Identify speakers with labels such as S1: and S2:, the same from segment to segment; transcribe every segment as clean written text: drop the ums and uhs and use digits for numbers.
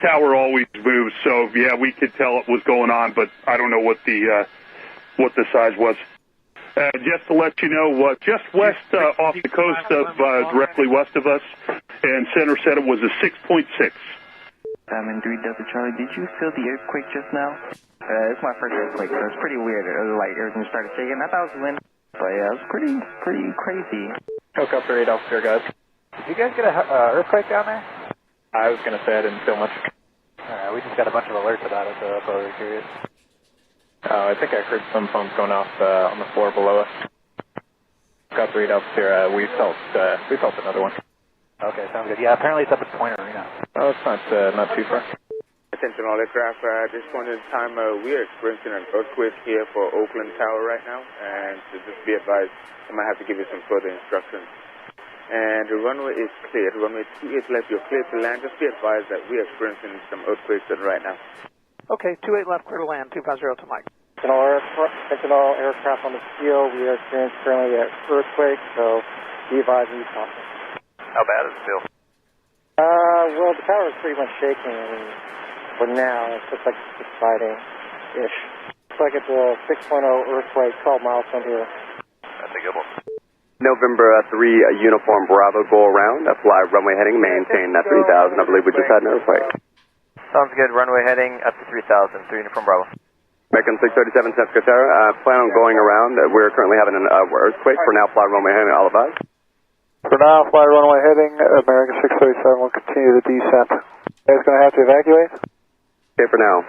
S1: Tower always moves, so yeah, we could tell it was going on, but I don't know what the size was. Just to let you know, just west off the coast of directly west of us, and center said it was a 6.6.
S2: I'm in 3 Delta Charlie. Did you feel the earthquake just now? It's my first earthquake, so it's pretty weird. Like everything started shaking. I thought it was wind, but yeah, it was pretty crazy.
S3: Hook up to 8 officer, guys.
S4: Did you guys get a earthquake down there?
S3: I was gonna say I didn't feel much.
S4: Alright, we just got a bunch of alerts about it, so that's why we were curious.
S3: I think I heard some phones going off on the floor below us. Got 3 officer. We felt another one.
S4: Okay, sounds good. Yeah, apparently it's up at Point Arena.
S3: Oh, it's not too far.
S5: Attention all aircraft, at this point in time, we are experiencing an earthquake here for Oakland Tower right now, and to just be advised, I might have to give you some further instructions. And the runway is cleared. Runway 28 left, you're clear to land. Just be advised that we are experiencing some earthquakes right now.
S4: Okay, 28 left, clear to land, 250 to Mike.
S6: All aircraft on the field, we are experiencing currently an earthquake, so be advised and be cautious.
S4: How bad is it feel?
S6: Well, the tower is pretty much shaking, and for now, it's just like subsiding-ish. Looks like it's a 6.0 earthquake, 12 miles from here.
S4: That's a good one.
S7: November 3, Uniform Bravo, go around, fly runway heading, maintain 3,000. I believe we just had an earthquake.
S4: Sounds good, runway heading up to 3,000, 3 Uniform Bravo.
S7: American 637, San Francisco, plan on going around. We're currently having an earthquake. For now, fly runway heading, all advised.
S6: For now, fly runway heading, American 637 will continue the descent. You guys going to have to evacuate?
S7: Okay, for now.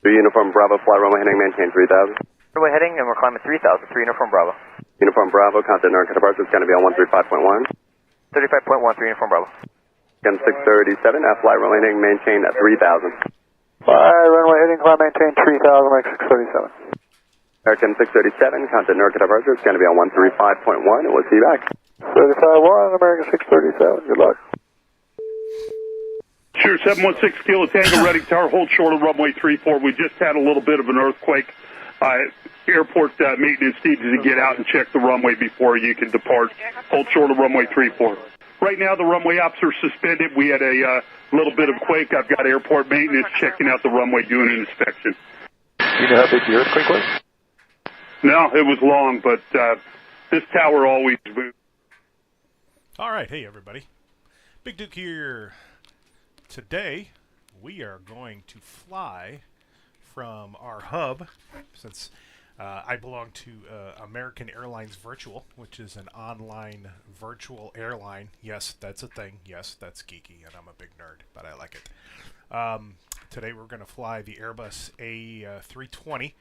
S7: 3 Uniform Bravo, fly runway heading, maintain 3,000.
S4: Runway heading, and we're climbing 3,000, 3 Uniform Bravo.
S7: Uniform Bravo, contact American departure is going to be on 135.1.
S4: 35.1, 3 Uniform Bravo.
S7: Again, 637, fly runway heading, maintain 3,000.
S6: Fly runway heading, climb maintain 3,000, like 637.
S7: American 637, contact American departure is going to be on 135.1, and we'll see you back.
S6: 35-1, American 637, good luck.
S1: Sure, 716 Kilo Tango, ready tower, hold short of runway 34. We just had a little bit of an earthquake. Airport maintenance needs to get out and check the runway before you can depart. Hold short of runway 34. Right now, the runway ops are suspended. We had a little bit of quake. I've got airport maintenance checking out the runway, doing an inspection.
S4: You know how big the earthquake was?
S1: No, it was long, but this tower always moves.
S8: All right, hey everybody. Big Duke here. Today, we are going to fly from our hub, since I belong to American Airlines Virtual, which is an online virtual airline. Yes, that's a thing. Yes, that's geeky, and I'm a big nerd, but I like it. Today we're going to fly the Airbus A320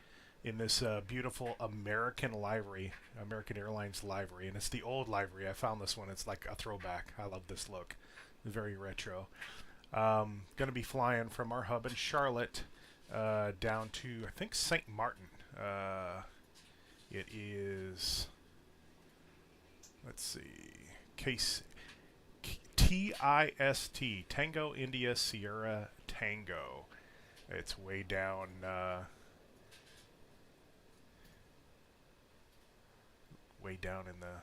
S8: in this beautiful American livery, American Airlines livery, and it's the old livery. I found this one. It's like a throwback. I love this look. It's very retro. Going to be flying from our hub in Charlotte down to, I think, St. Martin. It is, let's see, TIST, Tango India Sierra Tango. It's way down, in the,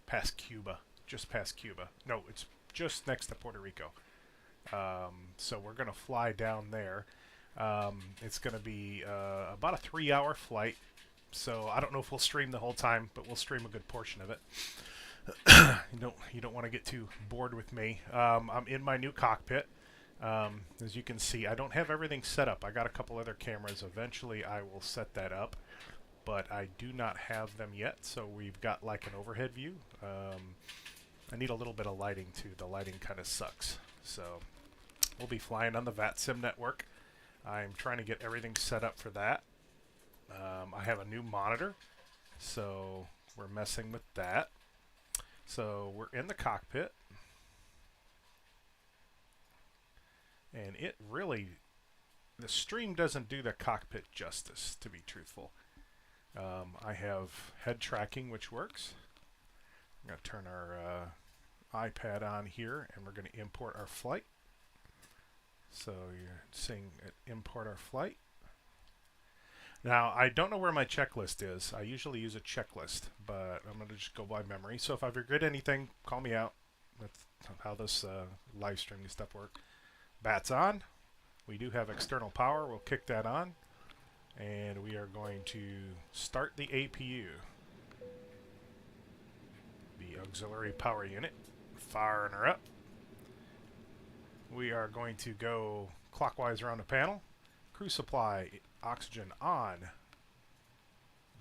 S8: past Cuba, just past Cuba. No, it's just next to Puerto Rico. So we're going to fly down there. It's going to be about a 3-hour flight, so I don't know if we'll stream the whole time, but we'll stream a good portion of it. You don't want to get too bored with me. I'm in my new cockpit. As you can see, I don't have everything set up. I got a couple other cameras. Eventually I will set that up, but I do not have them yet, so we've got like an overhead view. I need a little bit of lighting too. The lighting kind of sucks. So we'll be flying on the VATSIM network. I'm trying to get everything set up for that. I have a new monitor, so we're messing with that. So we're in the cockpit, and it really, the stream doesn't do the cockpit justice, to be truthful. I have head tracking, which works. I'm going to turn our iPad on here, and we're going to import our flight. So you're seeing it import our flight. Now, I don't know where my checklist is. I usually use a checklist, but I'm going to just go by memory. So if I forget anything, call me out. That's how this live streaming stuff works. Bats on. We do have external power. We'll kick that on. And we are going to start the APU. The auxiliary power unit. Firing her up. We are going to go clockwise around the panel. Crew supply, oxygen on.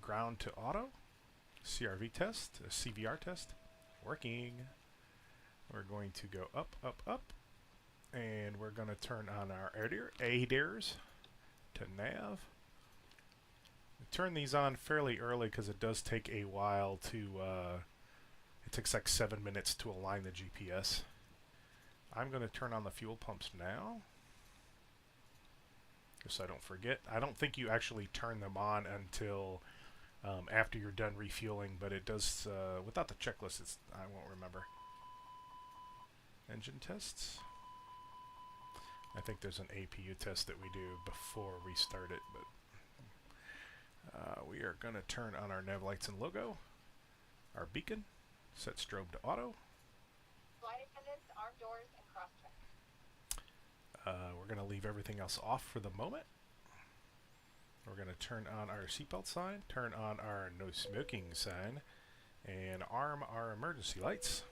S8: Ground to auto. CRV test, a CVR test. Working. We're going to go up, up, up. And we're going to turn on our ADIRs to nav. We turn these on fairly early because it does take a while to, it takes like 7 minutes to align the GPS. I'm going to turn on the fuel pumps now, just so I don't forget. I don't think you actually turn them on until after you're done refueling, but it does, without the checklist, I won't remember. Engine tests. I think there's an APU test that we do before we start it, but we are going to turn on our nav lights and logo, our beacon, set strobe to auto.
S9: Flight attendants, arm doors, and cross-check.
S8: We're going to leave everything else off for the moment. We're going to turn on our seatbelt sign, turn on our no smoking sign, and arm our emergency lights.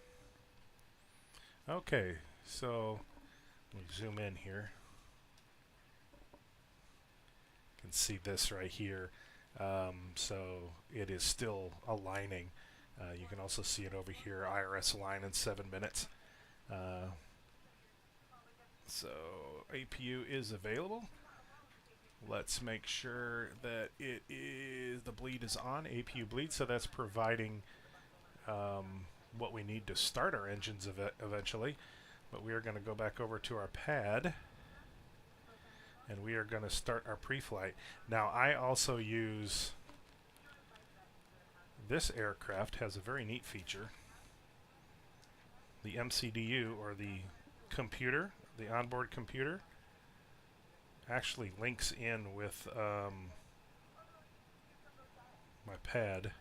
S8: Okay, so let me zoom in here. You can see this right here. So it is still aligning. You can also see it over here, IRS align in 7 minutes. So APU is available. Let's make sure that it is, the bleed is on, APU bleed, so that's providing what we need to start our engines eventually. But we are going to go back over to our pad and we are going to start our pre-flight. Now I also use, this aircraft has a very neat feature. The MCDU, or the computer, the onboard computer, actually links in with my pad.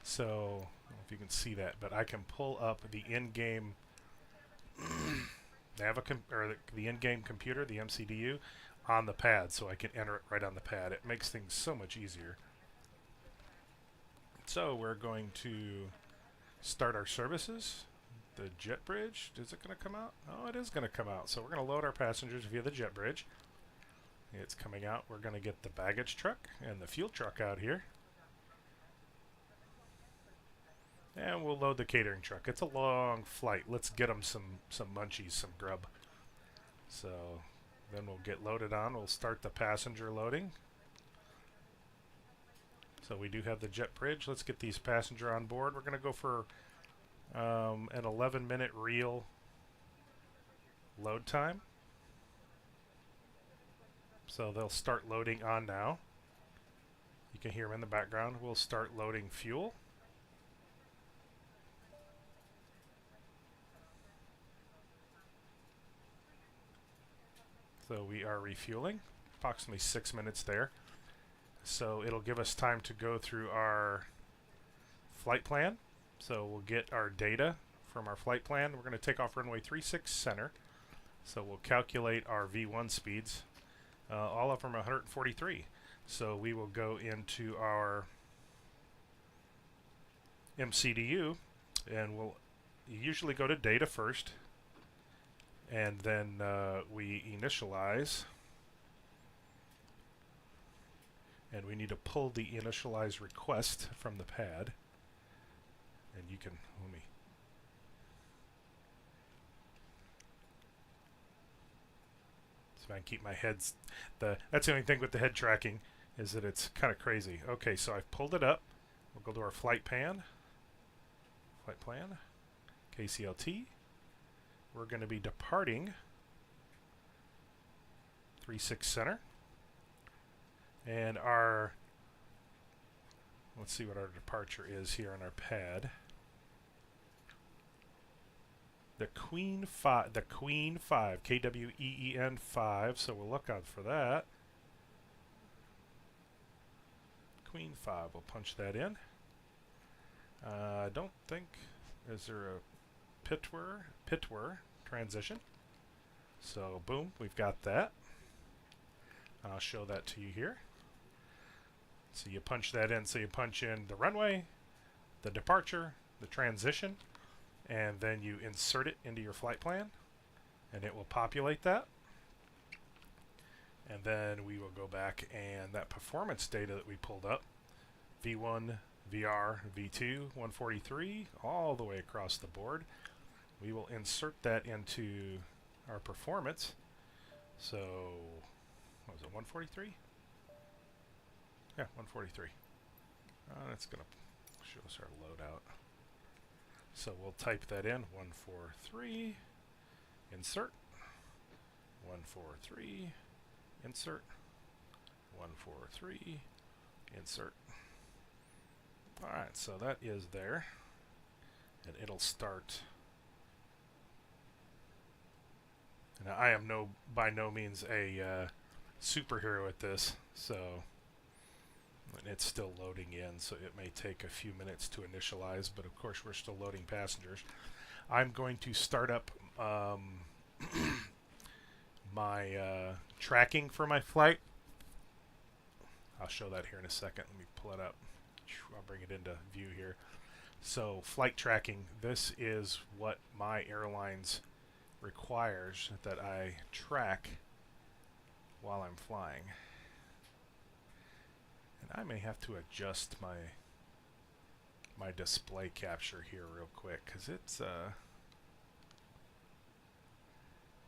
S8: So I don't know if you can see that, but I can pull up the in-game the in-game computer, the MCDU, on the pad, so I can enter it right on the pad. It makes things so much easier. So we're going to start our services. The jet bridge, is it going to come out? Oh, it is going to come out. So we're going to load our passengers via the jet bridge. It's coming out. We're going to get the baggage truck and the fuel truck out here. And we'll load the catering truck. It's a long flight. Let's get them some munchies, some grub. So then we'll get loaded on. We'll start the passenger loading. So we do have the jet bridge. Let's get these passenger on board. We're going to go for an 11-minute real load time. So they'll start loading on now. You can hear them in the background. We'll start loading fuel. So we are refueling, approximately 6 minutes there. So it'll give us time to go through our flight plan. So we'll get our data from our flight plan. We're going to take off runway 36 center. So we'll calculate our V1 speeds. All of them are 143. So we will go into our MCDU, and we'll usually go to data first, and then we initialize, and we need to pull the initialize request from the pad. And you can, let me, so I can keep my heads, that's the only thing with the head tracking, is that it's kind of crazy. Okay, so I've pulled it up. We'll go to our flight plan, KCLT. We're going to be departing 36 center, and our, let's see what our departure is here on our pad. The Queen 5, KWEEN 5, so we'll look out for that. Queen 5, we'll punch that in. I don't think, is there a pitware transition? So boom, we've got that. I'll show that to you here. So you punch that in. So you punch in the runway, the departure, the transition, and then you insert it into your flight plan, and it will populate that. And then we will go back, and that performance data that we pulled up, V1, VR, V2, 143, all the way across the board, we will insert that into our performance. So, what was it, 143? Yeah, 143. That's going to show us our loadout. So we'll type that in, 143, insert, 143, insert, 143, insert. Alright, so that is there. And it'll start. Now, I am by no means a superhero at this, so it's still loading in, so it may take a few minutes to initialize, but of course we're still loading passengers. I'm going to start up my tracking for my flight. I'll show that here in a second. Let me pull it up. I'll bring it into view here. So flight tracking, this is what my airlines requires that I track while I'm flying. And I may have to adjust my display capture here real quick, because it's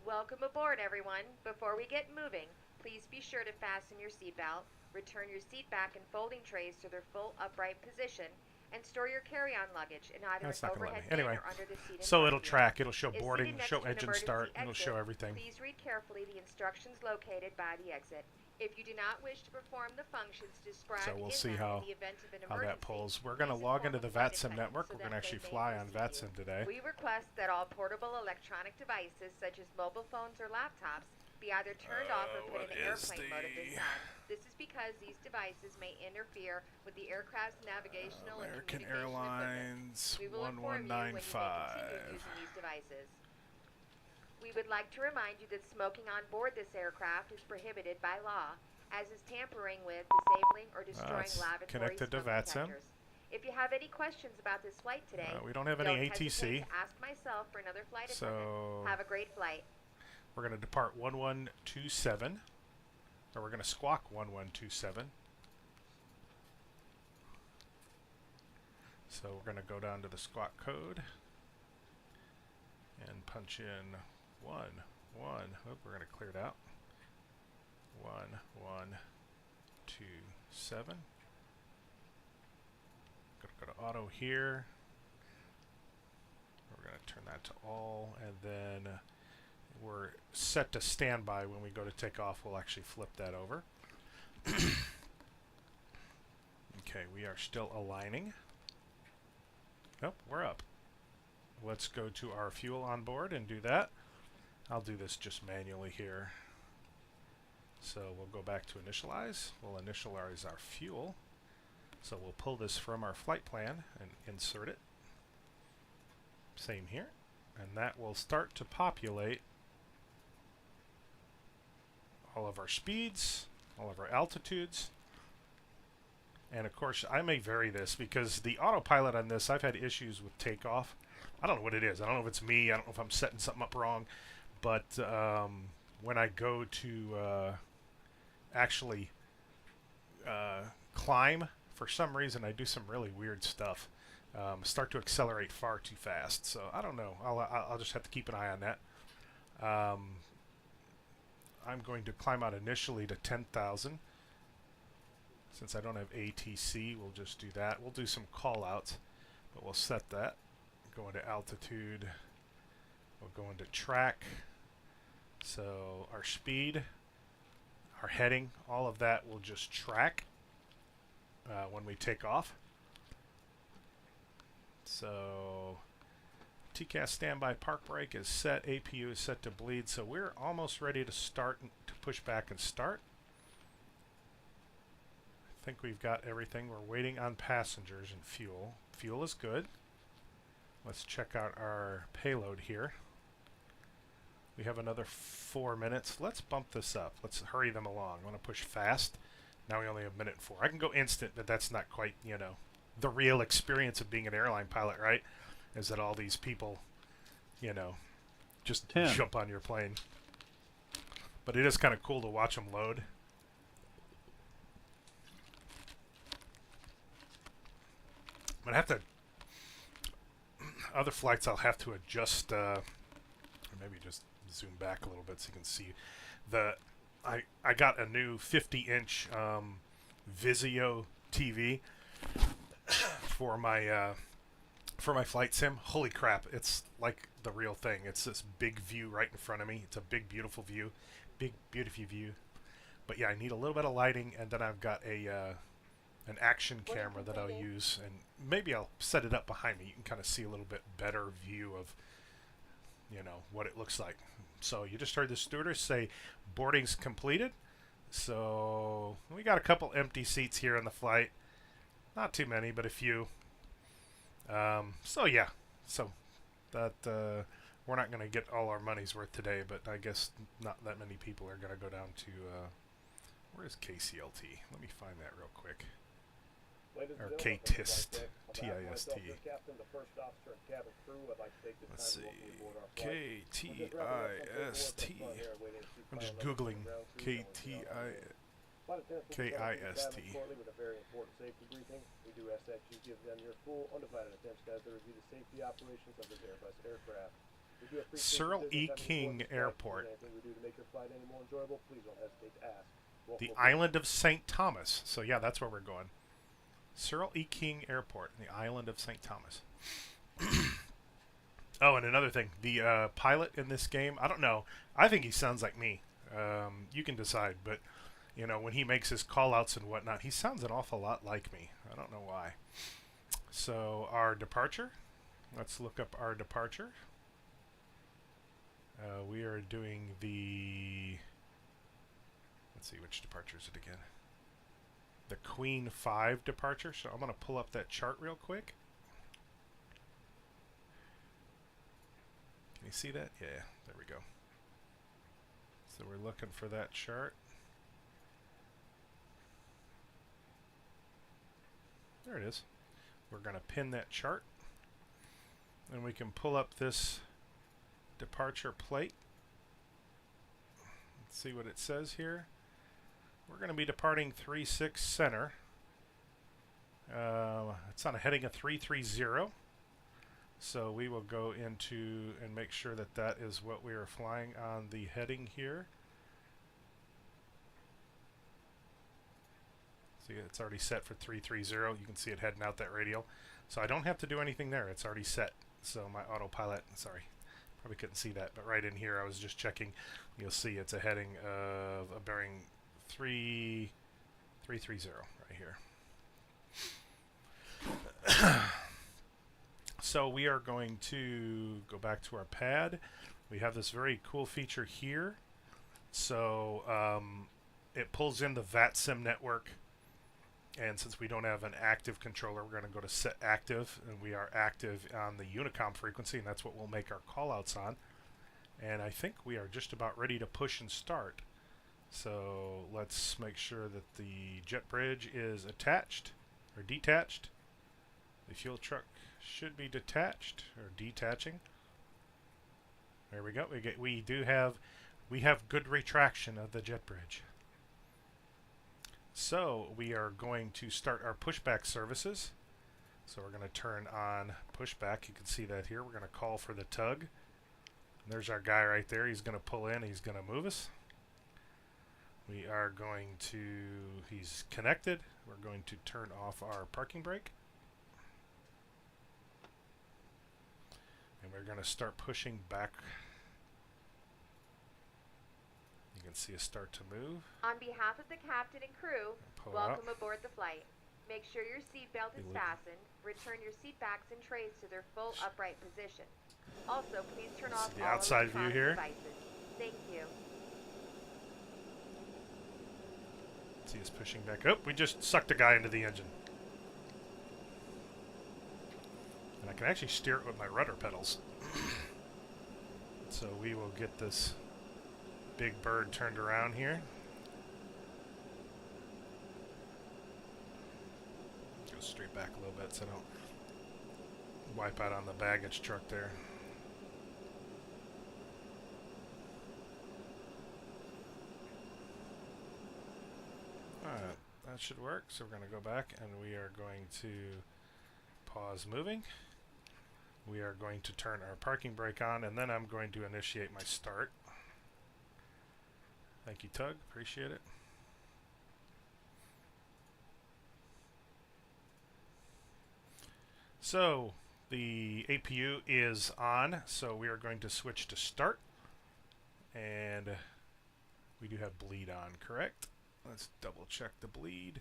S10: Welcome aboard, everyone. Before we get moving, please be sure to fasten your seatbelt, return your seat back and folding trays to their full upright position, and store your carry-on luggage in either
S8: That's
S10: an
S8: not going to
S10: overhead
S8: let me. Anyway,
S10: bin or under the seat in
S8: so
S10: front
S8: it'll
S10: of you.
S8: track. It'll show
S10: If
S8: boarding,
S10: seated next
S8: show
S10: to an
S8: engine
S10: emergency
S8: start, and it'll
S10: exit,
S8: show everything.
S10: Please read carefully the instructions located by the exit. If you do not wish to perform the functions described
S8: So we'll
S10: in
S8: see
S10: them
S8: how
S10: in the event of an
S8: that
S10: emergency,
S8: pulls. We're going to
S10: please
S8: log
S10: inform
S8: into the
S10: a flight
S8: VATSIM
S10: attendant
S8: network.
S10: so
S8: We're going to
S10: that they
S8: actually
S10: may
S8: fly on
S10: receive
S8: VATSIM
S10: you.
S8: today.
S10: We request that all portable electronic devices such as mobile phones or laptops be either turned off or put in airplane mode at this time. This is because these devices may interfere with the aircraft's navigational and
S8: American
S10: communication
S8: Airlines
S10: equipment. We will inform you when you may
S8: 1195.
S10: continue using these devices. We would like to remind you that smoking on board this aircraft is prohibited by law, as is tampering with, disabling, or destroying lavatory
S8: connected to
S10: smoke
S8: VATSIM.
S10: detectors. If you have any questions about this flight today,
S8: We don't have any
S10: don't
S8: ATC.
S10: hesitate to ask myself or another flight
S8: So
S10: attendant. Have a great flight.
S8: we're going to depart 1127, or we're going to squawk 1127. So we're going to go down to the squawk code and punch in 1, 1. Oh, we're going to clear it out. 1, 1, 2, 7. Going to go to auto here. We're going to turn that to all, and then we're set to standby. When we go to take off, we'll actually flip that over. Okay, we are still aligning. Nope, we're up. Let's go to our fuel on board and do that. I'll do this just manually here. So we'll go back to initialize. We'll initialize our fuel. So we'll pull this from our flight plan and insert it. Same here. And that will start to populate all of our speeds, all of our altitudes. And of course, I may vary this because the autopilot on this, I've had issues with takeoff. I don't know what it is. I don't know if it's me. I don't know if I'm setting something up wrong. But when I go to actually climb, for some reason, I do some really weird stuff. Start to accelerate far too fast. So I don't know. I'll just have to keep an eye on that. I'm going to climb out initially to 10,000. Since I don't have ATC, we'll just do that. We'll do some call-outs, but we'll set that. Go into altitude. We'll go into track. So our speed, our heading, all of that will just track when we take off. So TCAS standby park brake is set. APU is set to bleed. So we're almost ready to start, to push back and start. I think we've got everything. We're waiting on passengers and fuel. Fuel is good. Let's check out our payload here. We have another 4 minutes. Let's bump this up. Let's hurry them along. I want to push fast. Now we only have a minute and 4. I can go instant, but that's not quite, you know, the real experience of being an airline pilot, right? Is that all these people, you know, just
S11: 10.
S8: jump on your plane. But it is kind of cool to watch them load. I'm gonna have to. Other flights, I'll have to adjust, or maybe just zoom back a little bit so you can see. I got a new 50-inch Vizio TV for my flight sim. Holy crap! It's like the real thing. It's this big view right in front of me. It's a big, beautiful view, big, beautiful view. But yeah, I need a little bit of lighting, and then I've got a an action camera that I'll use, and maybe I'll set it up behind me. You can kind of see a little bit better view of, you know, what it looks like. So you just heard the stewardess say boarding's completed. So we got a couple empty seats here on the flight. Not too many, but a few. So yeah, so that we're not going to get all our money's worth today, but I guess not that many people are going to go down to where is KCLT? Let me find that real quick. Or KTIST, TIST. Let's see, KTIST. I'm just Googling KTIST. Cyril E. King Airport. The island of St. Thomas. So yeah, that's where we're going. Cyril E. King Airport, the island of St. Thomas. Oh, and another thing, the pilot in this game, I don't know. I think he sounds like me. You can decide, but you know, when he makes his call-outs and whatnot, he sounds an awful lot like me. I don't know why. So our departure. Let's look up our departure. We are doing the... Let's see, which departure is it again? The Queen 5 departure. So I'm going to pull up that chart real quick. Can you see that? Yeah, there we go. So we're looking for that chart. There it is. We're going to pin that chart. And we can pull up this departure plate. Let's see what it says here. We're going to be departing 36 center. It's on a heading of 330. So we will go into and make sure that that is what we are flying on the heading here. See, it's already set for 330. You can see it heading out that radial. So I don't have to do anything there. It's already set. So my autopilot, sorry, probably couldn't see that, but right in here I was just checking. You'll see it's a heading of a bearing 330 right here. So we are going to go back to our pad. We have this very cool feature here. So it pulls in the VATSIM network. And since we don't have an active controller, we're going to go to set active. And we are active on the Unicom frequency, and that's what we'll make our callouts on. And I think we are just about ready to push and start. So let's make sure that the jet bridge is attached or detached. The fuel truck should be detached or detaching. There we go. We have good retraction of the jet bridge. So we are going to start our pushback services. So we're going to turn on pushback. You can see that here. We're going to call for the tug. And there's our guy right there. He's going to pull in. He's going to move us. We are going to, he's connected. We're going to turn off our parking brake. And we're going to start pushing back. You can see us start to move.
S10: On behalf of the captain and crew, welcome aboard the flight. Make sure your seatbelt is fastened. Return your seat backs and trays to their full upright position. Also, please turn off
S8: the
S10: all
S8: outside view here.
S10: devices. Thank you.
S8: See us pushing back up. We just sucked a guy into the engine. And I can actually steer it with my rudder pedals. Let's So we will get this big bird turned around here. Go straight back a little bit so I don't wipe out on the baggage truck there. Alright, that should work. So we're going to go back and we are going to pause moving. We are going to turn our parking brake on, and then I'm going to initiate my start. Thank you, Tug. Appreciate it. So the APU is on, so we are going to switch to start. And we do have bleed on, correct? Let's double check the bleed.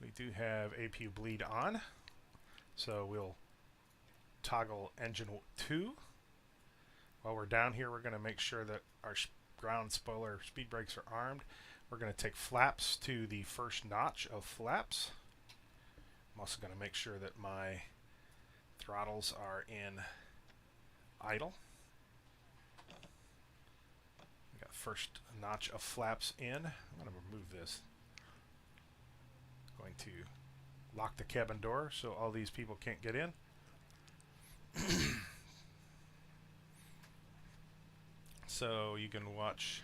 S8: We do have APU bleed on. So we'll toggle engine 2. While we're down here, we're going to make sure that our ground spoiler speed brakes are armed. We're going to take flaps to the first notch of flaps. I'm also going to make sure that my throttles are in idle. We got first notch of flaps in. I'm going to remove this. Going to lock the cabin door so all these people can't get in. So you can watch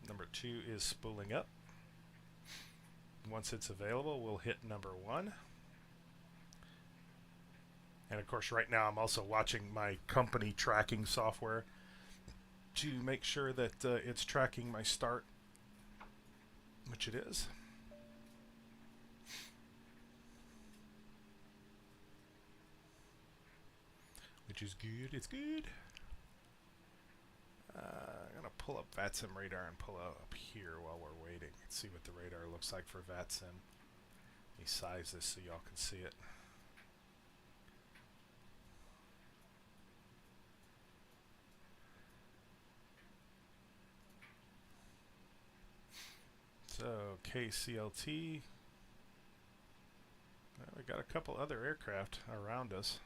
S8: number 2 is spooling up. Once it's available, we'll hit number 1. And of course right now I'm also watching my company tracking software to make sure that it's tracking my start, which it is. Which is good. It's good. I'm going to pull up VATSIM radar and pull up here while we're waiting. Let's see what the radar looks like for VATSIM. Let me size this so y'all can see it. So KCLT. Well, we got a couple other aircraft around us.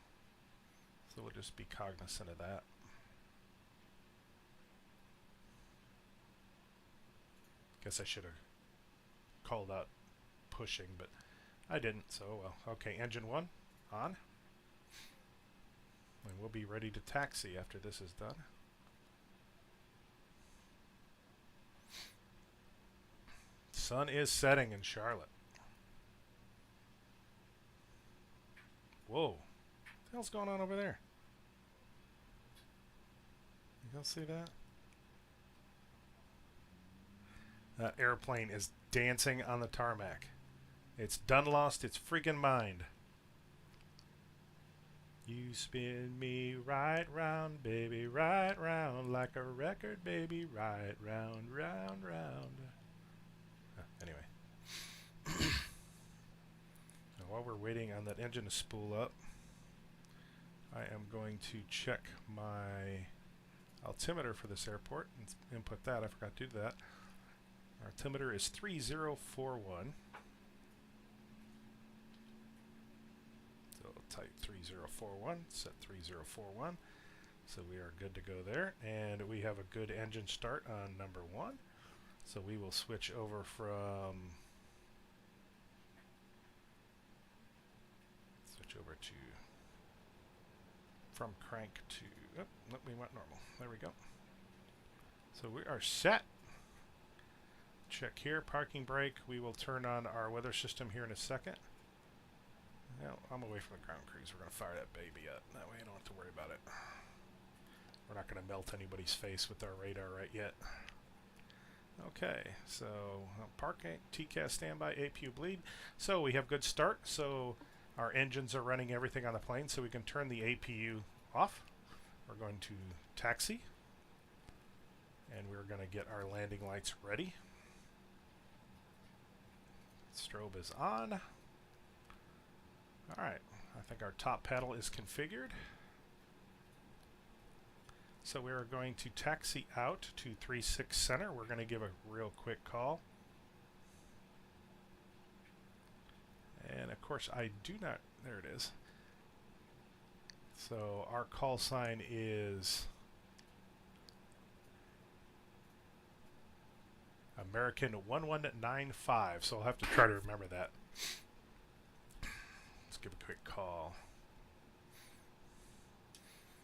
S8: So we'll just be cognizant of that. Guess I should have called out pushing, but I didn't, so well. Okay, engine 1 on. And we'll be ready to taxi after this is done. Sun is setting in Charlotte. Whoa. What the hell's going on over there? You don't see that? That airplane is dancing on the tarmac. It's done lost its freaking mind. You spin me right round, baby, right round, like a record, baby, right round, round, round. Anyway. Now, while we're waiting on that engine to spool up, I am going to check my altimeter for this airport and input that. I forgot to do that. Our altimeter is 3041. So I'll type 3041, set 3041. So we are good to go there. And we have a good engine start on number 1. So we will switch over from crank to, oh, no, we went normal. There we go. So we are set. Check here, parking brake. We will turn on our weather system here in a second. Now, I'm away from the ground crews. We're going to fire that baby up. That way I don't have to worry about it. We're not going to melt anybody's face with our radar right yet. Okay, so parking, TCAS standby, APU bleed. So we have good start. So our engines are running everything on the plane, so we can turn the APU off. We're going to taxi. And we're going to get our landing lights ready. Strobe is on. Alright, I think our top pedal is configured. So we are going to taxi out to 36 Center. We're going to give a real quick call. And of course I do not, there it is. So our call sign is American 1195. So I'll have to try to remember that. Let's give a quick call.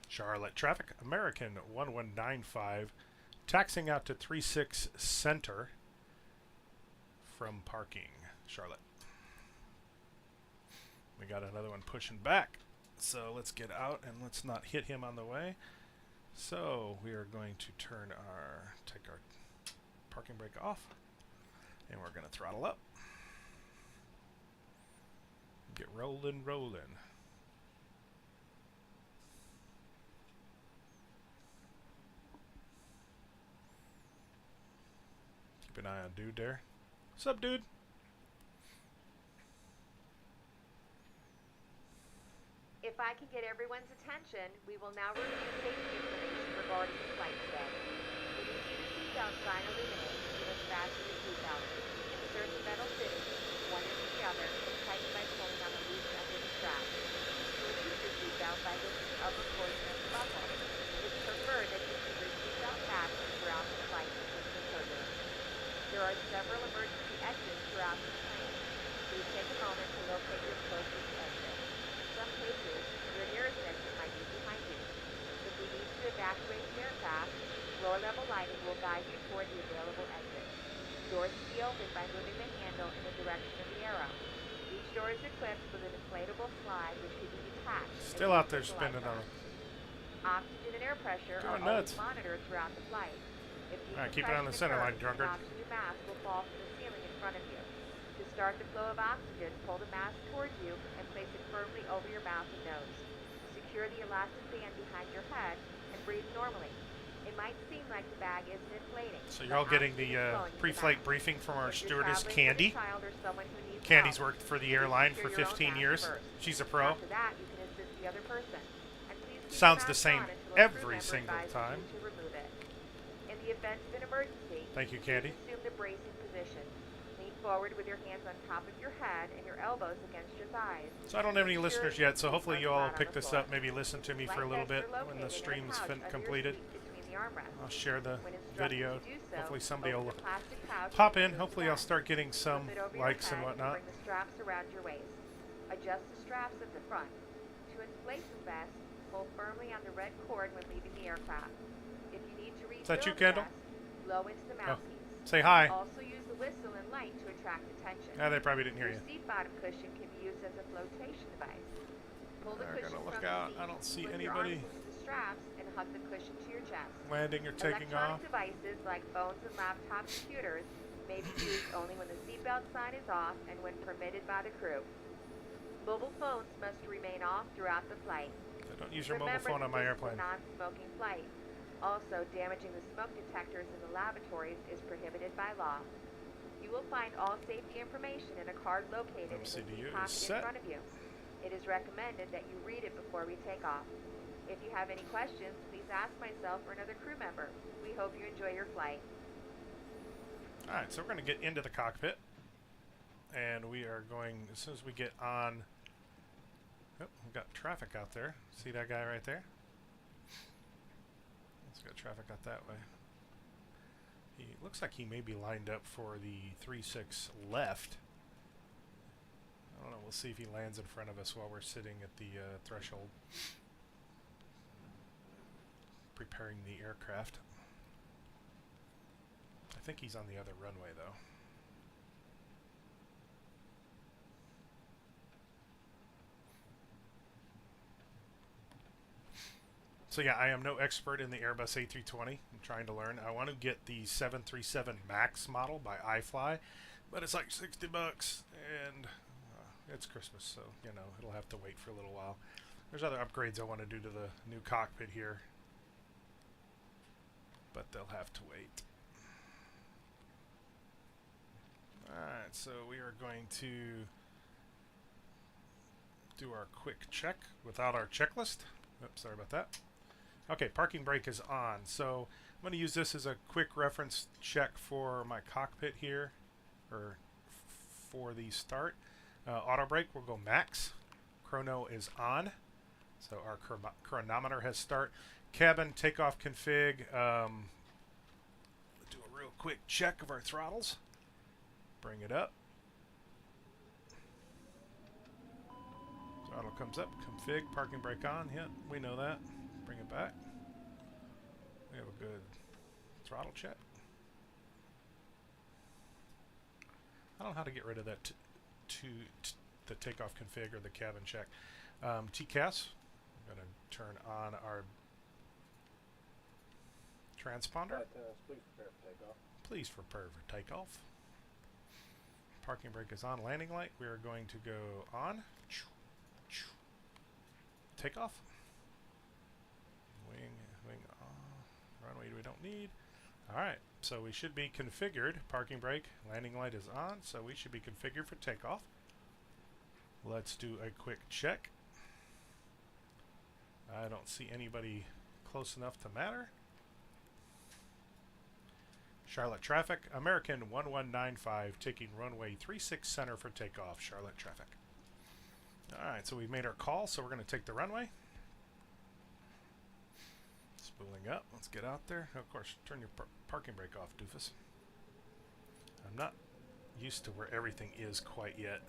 S8: Charlotte traffic, American 1195, taxing out to 36 Center from parking, Charlotte. We got another one pushing back, so let's get out and let's not hit him on the way. So we are going to take our parking brake off, and we're going to throttle up. Get rolling. Keep an eye on dude there. What's up, dude?
S10: If I can get everyone's attention, we will now review safety information regarding the flight today. We need you to seatbelt sign illuminated to move fasten your seatbelt. Insert the metal fittings, one into the other, and tighten by pulling on the loose end of the strap. Release your seatbelt by lifting the upper portion of the buckle. It is preferred that you keep your seatbelt fastened throughout the flight to keep the turbulence. There are several emergency exits throughout the plane. Please take a moment to locate your closest exit. In some cases, your nearest exit might be behind you. If we need to evacuate the aircraft, lower level lighting will guide you toward the available exit. Doors can be opened by moving the handle in the direction of the arrow. Each door is equipped with an inflatable slide which can be detached.
S8: Still out there spinning on it.
S10: Oxygen and air pressure are
S8: nuts.
S10: always monitored throughout the flight. If
S8: Alright, keep it on the center line, drunkard.
S10: An oxygen mask will fall from the ceiling in front of you. To start the flow of oxygen, pull the mask towards you and place it firmly over your mouth and nose. Secure the elastic band behind your head and breathe normally. It might seem like the bag isn't inflating.
S8: So you're all getting the pre-flight briefing from our stewardess, Candy. Candy's worked for the airline for 15 years. She's a pro.
S10: After that, you can assist the other person. And please keep
S8: Sounds
S10: your
S8: the
S10: mask
S8: same
S10: on until a crew
S8: every
S10: member
S8: single
S10: advises
S8: time.
S10: you to remove it. In the event of an emergency,
S8: Thank you, Candy.
S10: assume the bracing position. Lean forward with your hands on top of your head and your elbows against your thighs.
S8: So I don't have any listeners yet, so hopefully you all pick this up, maybe listen to me for a little bit when the stream's completed. I'll share the video. Hopefully somebody will pop in. Hopefully I'll start getting some likes and whatnot.
S10: Bring the straps around your waist. Adjust the straps at the front. To inflate the vest, pull firmly on the red cord when leaving the aircraft. If you need to refill
S8: that you,
S10: the
S8: Kendall?
S10: vest, blow into the mouthpiece.
S8: Say hi.
S10: Also use the whistle and light to attract attention.
S8: They probably didn't hear you.
S10: Your seat bottom cushion can be used as a flotation device. Pull the
S8: They're
S10: cushion
S8: gonna look
S10: from
S8: out.
S10: the seat,
S8: I don't see
S10: slip
S8: anybody.
S10: your arms into the straps and hug the cushion to your chest.
S8: Landing or taking off.
S10: Electronic devices like phones and laptop computers may be used only when the seatbelt sign is off and when permitted by the crew. Mobile phones must remain off throughout the flight.
S8: Don't use your mobile phone on my airplane.
S10: Remember, this is a non-smoking flight. Also, damaging the smoke detectors in the lavatories is prohibited by law. You will find all safety information in a card located in the seat pocket in front of you. It is recommended that you read it before we take off. If you have any questions, please ask myself or another crew member. We hope you enjoy your flight.
S8: Alright, so we're going to get into the cockpit. And we are going, as soon as we get on... Oh, we've got traffic out there. See that guy right there? It's got traffic out that way. He looks like he may be lined up for the 3-6 left. I don't know. We'll see if he lands in front of us while we're sitting at the threshold. Preparing the aircraft. I think he's on the other runway, though. So yeah, I am no expert in the Airbus A320. I'm trying to learn. I want to get the 737 MAX model by iFly, but it's like $60, and it's Christmas, so you know it'll have to wait for a little while. There's other upgrades I want to do to the new cockpit here, but they'll have to wait. Alright, so we are going to do our quick check without our checklist. Oops, sorry about that. Okay, parking brake is on. So I'm going to use this as a quick reference check for my cockpit here, or for the start. Auto brake will go max. Chrono is on. So our chronometer has start. Cabin takeoff config. Do a real quick check of our throttles. Bring it up. Throttle comes up. Config. Parking brake on. Yeah, we know that. Bring it back. We have a good throttle check. I don't know how to get rid of that the takeoff config or the cabin check. TCAS. I'm going to turn on our transponder.
S11: Please prepare for takeoff.
S8: Please prepare for takeoff. Parking brake is on. Landing light. We are going to go on. Takeoff. Wing on. Runway we don't need. Alright, so we should be configured. Parking brake, landing light is on, so we should be configured for takeoff. Let's do a quick check. I don't see anybody close enough to matter. Charlotte traffic, American 1195, taking runway 36 center for takeoff. Charlotte traffic. Alright, so we've made our call, so we're going to take the runway. Spooling up. Let's get out there. Of course, turn your parking brake off, doofus. I'm not used to where everything is quite yet.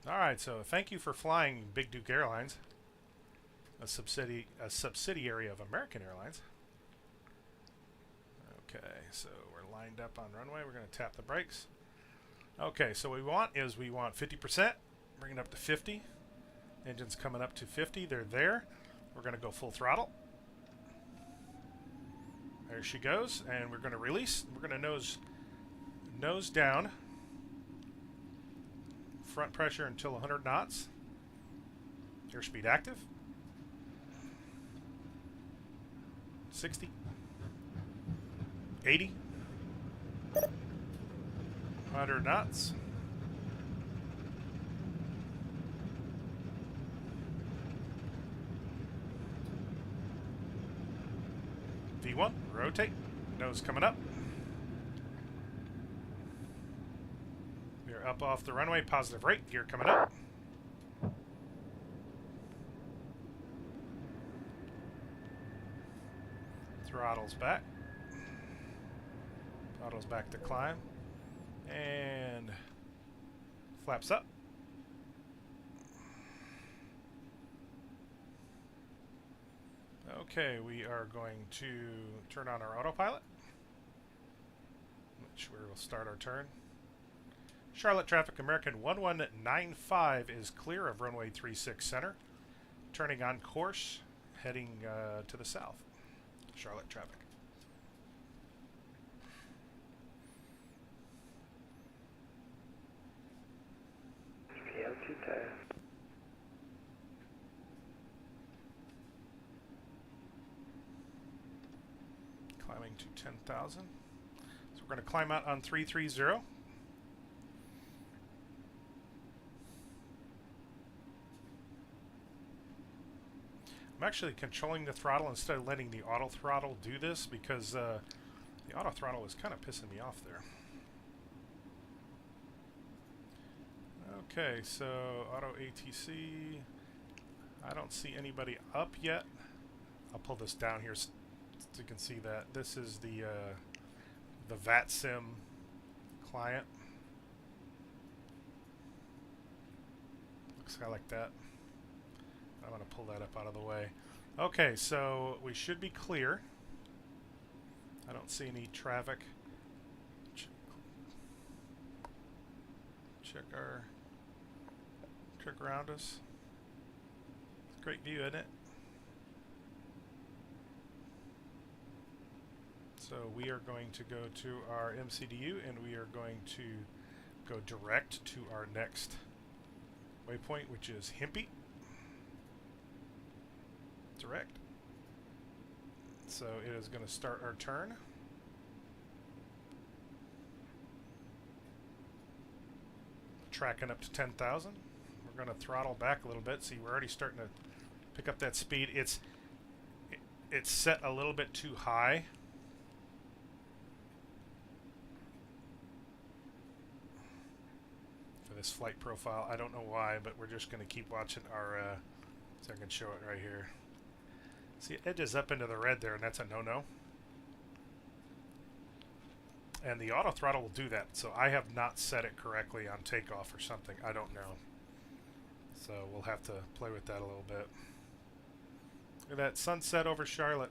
S8: Alright, so thank you for flying Big Duke Airlines, a subsidiary of American Airlines. Okay, so we're lined up on runway. We're going to tap the brakes. Okay, so what we want is 50%. Bring it up to 50. Engine's coming up to 50. They're there. We're going to go full throttle. There she goes. And we're going to release. We're going to nose down. Front pressure until 100 knots. Airspeed active. 60. 80. 100 knots. V1, rotate. Nose coming up. We are up off the runway. Positive rate. Gear coming up. Throttle's back. Throttle's back to climb. And flaps up. Okay, we are going to turn on our autopilot, which we will start our turn. Charlotte traffic, American 1195 is clear of runway 36 center. Turning on course, heading to the south. Charlotte traffic.
S2: KCLT tire.
S8: Climbing to 10,000. So we're going to climb out on 330. I'm actually controlling the throttle instead of letting the auto throttle do this because the auto throttle is kind of pissing me off there. Okay, so auto ATC. I don't see anybody up yet. I'll pull this down here so you can see that. This is the VATSIM client. Looks kind of like that. I'm going to pull that up out of the way. Okay, so we should be clear. I don't see any traffic. Check around us. Great view, isn't it? So we are going to go to our MCDU and we are going to go direct to our next waypoint, which is Himpy. Direct. So it is going to start our turn. Tracking up to 10,000. We're going to throttle back a little bit. See, we're already starting to pick up that speed. it's set a little bit too high. For this flight profile. I don't know why, but we're just going to keep watching our, so I can show it right here. See, it edges up into the red there, and that's a no-no. And the auto throttle will do that, so I have not set it correctly on takeoff or something. I don't know. So we'll have to play with that a little bit. Look at that sunset over Charlotte.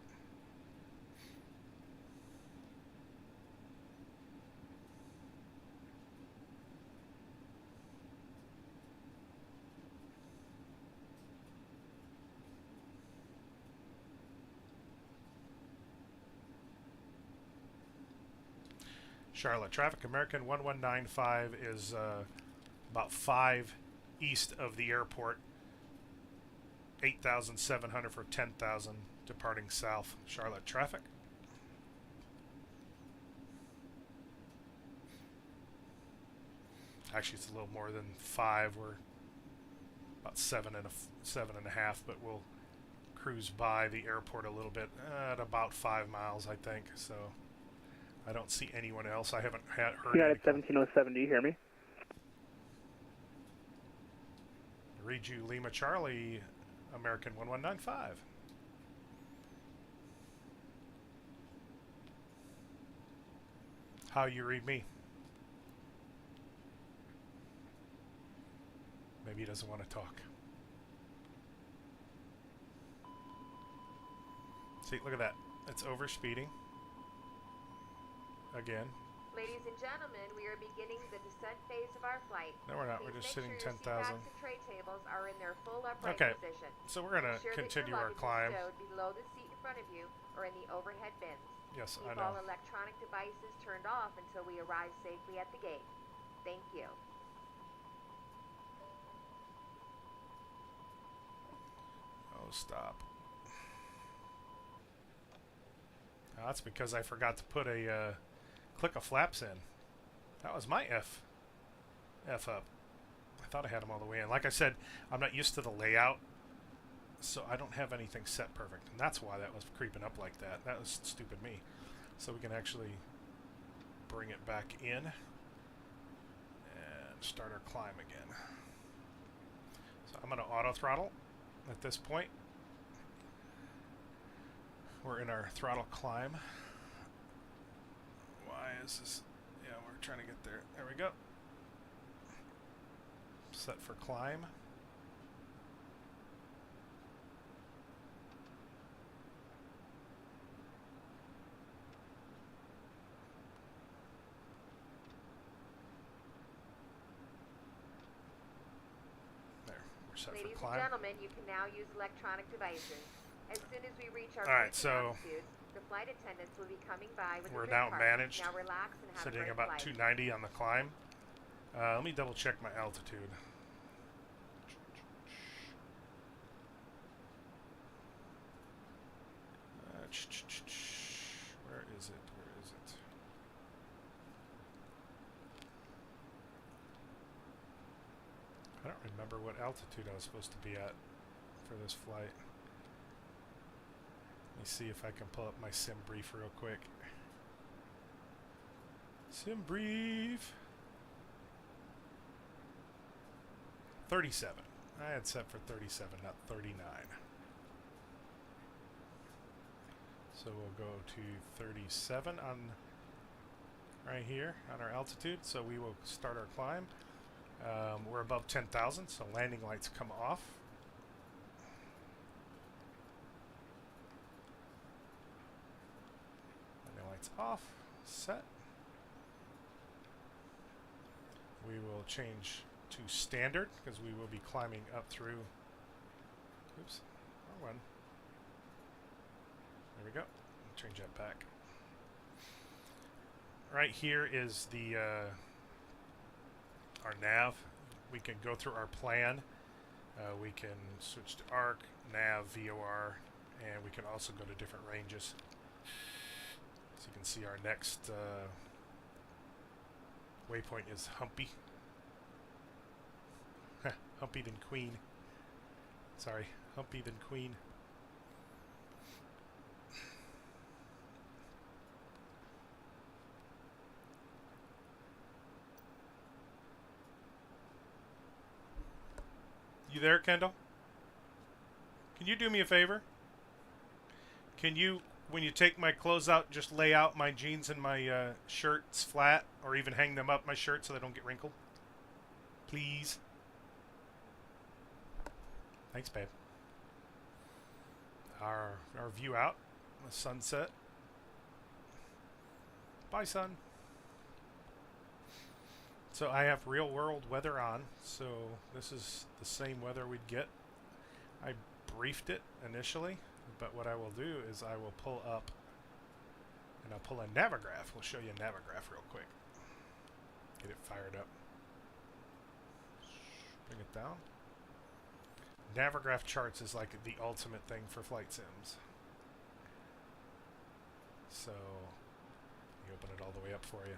S8: Charlotte traffic, American 1195 is about 5 east of the airport. 8,700 for 10,000 departing south. Charlotte traffic. Actually, it's a little more than 5. We're about 7.5, but we'll cruise by the airport a little bit at about 5 miles, I think. So I don't see anyone else. I haven't heard.
S11: United 1707. Do you hear me?
S8: Read you Lima Charlie, American 1195. How you read me? Maybe he doesn't want to talk. See, look at that. It's overspeeding. Again.
S10: Ladies and gentlemen, we are beginning the descent phase of our flight.
S8: No, we're not.
S10: Please
S8: We're just
S10: make
S8: sitting
S10: sure your
S8: 10,000.
S10: seat backs and tray tables are in their full upright
S8: Okay,
S10: position.
S8: so we're going
S10: Make
S8: to
S10: sure
S8: continue
S10: that your
S8: our
S10: luggage
S8: climb.
S10: is stowed below the seat in front of you or in the overhead bins.
S8: Yes,
S10: Keep
S8: I
S10: all
S8: know.
S10: electronic devices turned off until we arrive safely at the gate. Thank you.
S8: Oh, stop. Now, that's because I forgot to put a click of flaps in. That was my F up. I thought I had them all the way in. Like I said, I'm not used to the layout, so I don't have anything set perfect. And that's why that was creeping up like that. That was stupid me. So we can actually bring it back in and start our climb again. So I'm going to auto throttle at this point. We're in our throttle climb. Why is this? Yeah, we're trying to get there. There we go. Set for climb. There, we're set
S10: Ladies
S8: for climb.
S10: and gentlemen, you can now use electronic devices. As soon as we reach our
S8: All right,
S10: cruising
S8: so
S10: altitudes, the flight attendants will be coming by with
S8: we're
S10: a
S8: now
S10: drink cart.
S8: managed,
S10: Now relax and have a
S8: sitting
S10: great
S8: about
S10: flight.
S8: 290 on the climb. Let me double check my altitude. Where is it? Where is it? I don't remember what altitude I was supposed to be at for this flight. Let me see if I can pull up my sim brief real quick. Sim brief. 37. I had set for 37, not 39. So we'll go to 37 on right here on our altitude. So we will start our climb. We're above 10,000, so landing lights come off. Landing lights off. Set. We will change to standard because we will be climbing up through. Oops, wrong one. There we go. Change that back. Right here is the our nav. We can go through our plan. We can switch to ARC, nav, VOR, and we can also go to different ranges. So you can see our next waypoint is Humpy. Humpy then Queen. Sorry, Humpy then Queen. You there, Kendall? Can you do me a favor? Can you, when you take my clothes out, just lay out my jeans and my shirts flat, or even hang them up my shirt so they don't get wrinkled? Please. Thanks, babe. Our view out, the sunset. Bye, sun. So I have real world weather on, so this is the same weather we'd get. I briefed it initially, but what I will do is I will pull up and I'll pull a Navigraph. We'll show you a Navigraph real quick. Get it fired up. Bring it down. Navigraph charts is like the ultimate thing for flight sims. So you open it all the way up for you.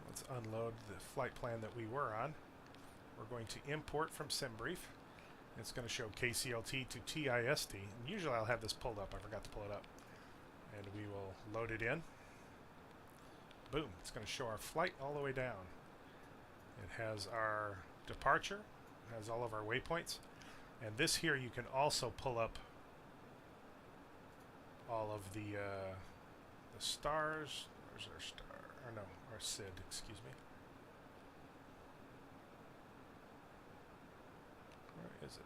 S8: Let's unload the flight plan that we were on. We're going to import from SimBrief. It's going to show KCLT to TIST. And usually I'll have this pulled up. I forgot to pull it up. And we will load it in. Boom. It's going to show our flight all the way down. It has our departure. It has all of our waypoints. And this here you can also pull up all of the stars. Where's our star? Or no, our SID, excuse me. Where is it?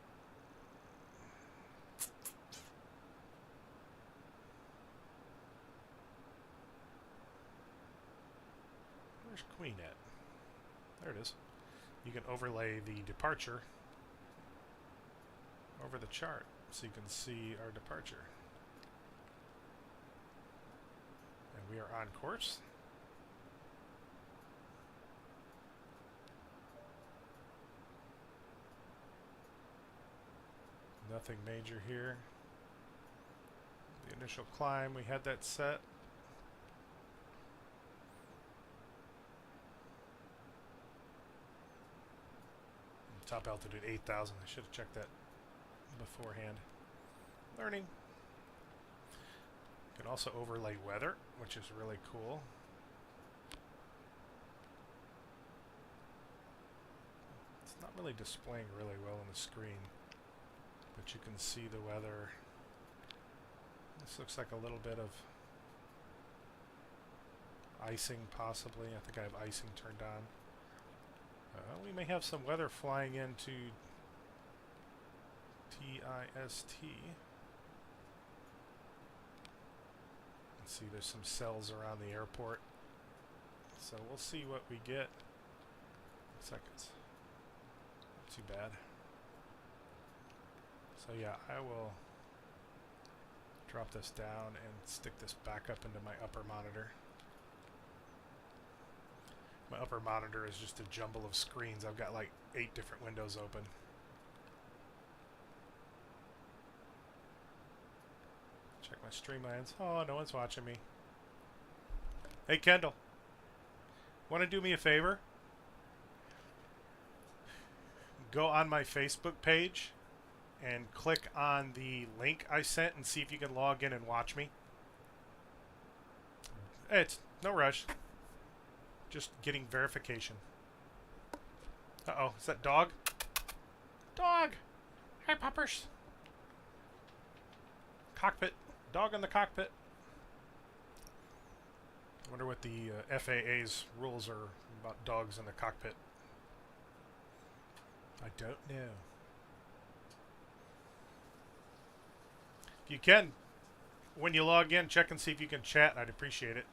S8: Where's Queen at? There it is. You can overlay the departure over the chart so you can see our departure. And we are on course. Nothing major here. The initial climb, we had that set. Top altitude 8,000. I should have checked that beforehand. Learning. You can also overlay weather, which is really cool. It's not really displaying really well on the screen, but you can see the weather. This looks like a little bit of icing, possibly. I think I have icing turned on. We may have some weather flying into TIST. Let's see, there's some cells around the airport. So we'll see what we get. Seconds. Not too bad. So yeah, I will drop this down and stick this back up into my upper monitor. My upper monitor is just a jumble of screens. I've got like 8 different windows open. Check my Streamlines. Oh, no one's watching me. Hey, Kendall. Want to do me a favor? Go on my Facebook page and click on the link I sent and see if you can log in and watch me. It's no rush. Just getting verification. Uh-oh, is that dog? Dog! Hi, puppers! Cockpit. Dog in the cockpit. I wonder what the FAA's rules are about dogs in the cockpit. I don't know. If you can, when you log in, check and see if you can chat. I'd appreciate it.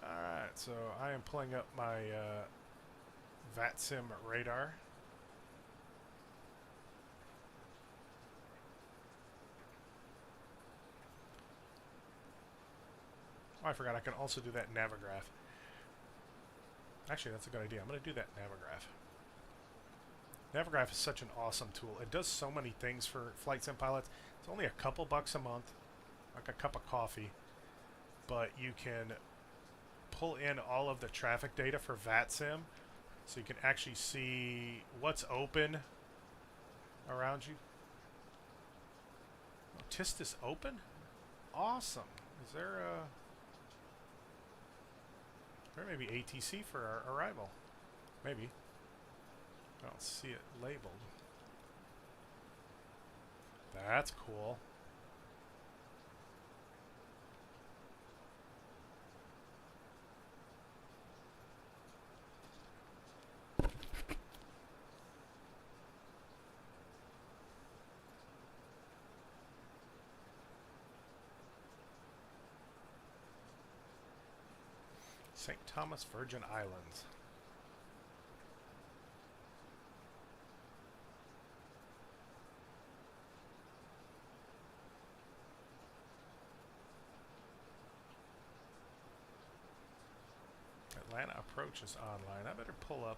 S8: Alright, so I am pulling up my VATSIM radar. Oh, I forgot I can also do that Navigraph. Actually, that's a good idea. I'm going to do that Navigraph. Navigraph is such an awesome tool. It does so many things for flight sim pilots. It's only a couple bucks a month, like a cup of coffee, but you can pull in all of the traffic data for VATSIM, so you can actually see what's open around you. Oh, TIST is open? Awesome. Is there a... Or maybe ATC for our arrival. Maybe. I don't see it labeled. That's cool. St. Thomas Virgin Islands. Atlanta approach is online. I better pull up,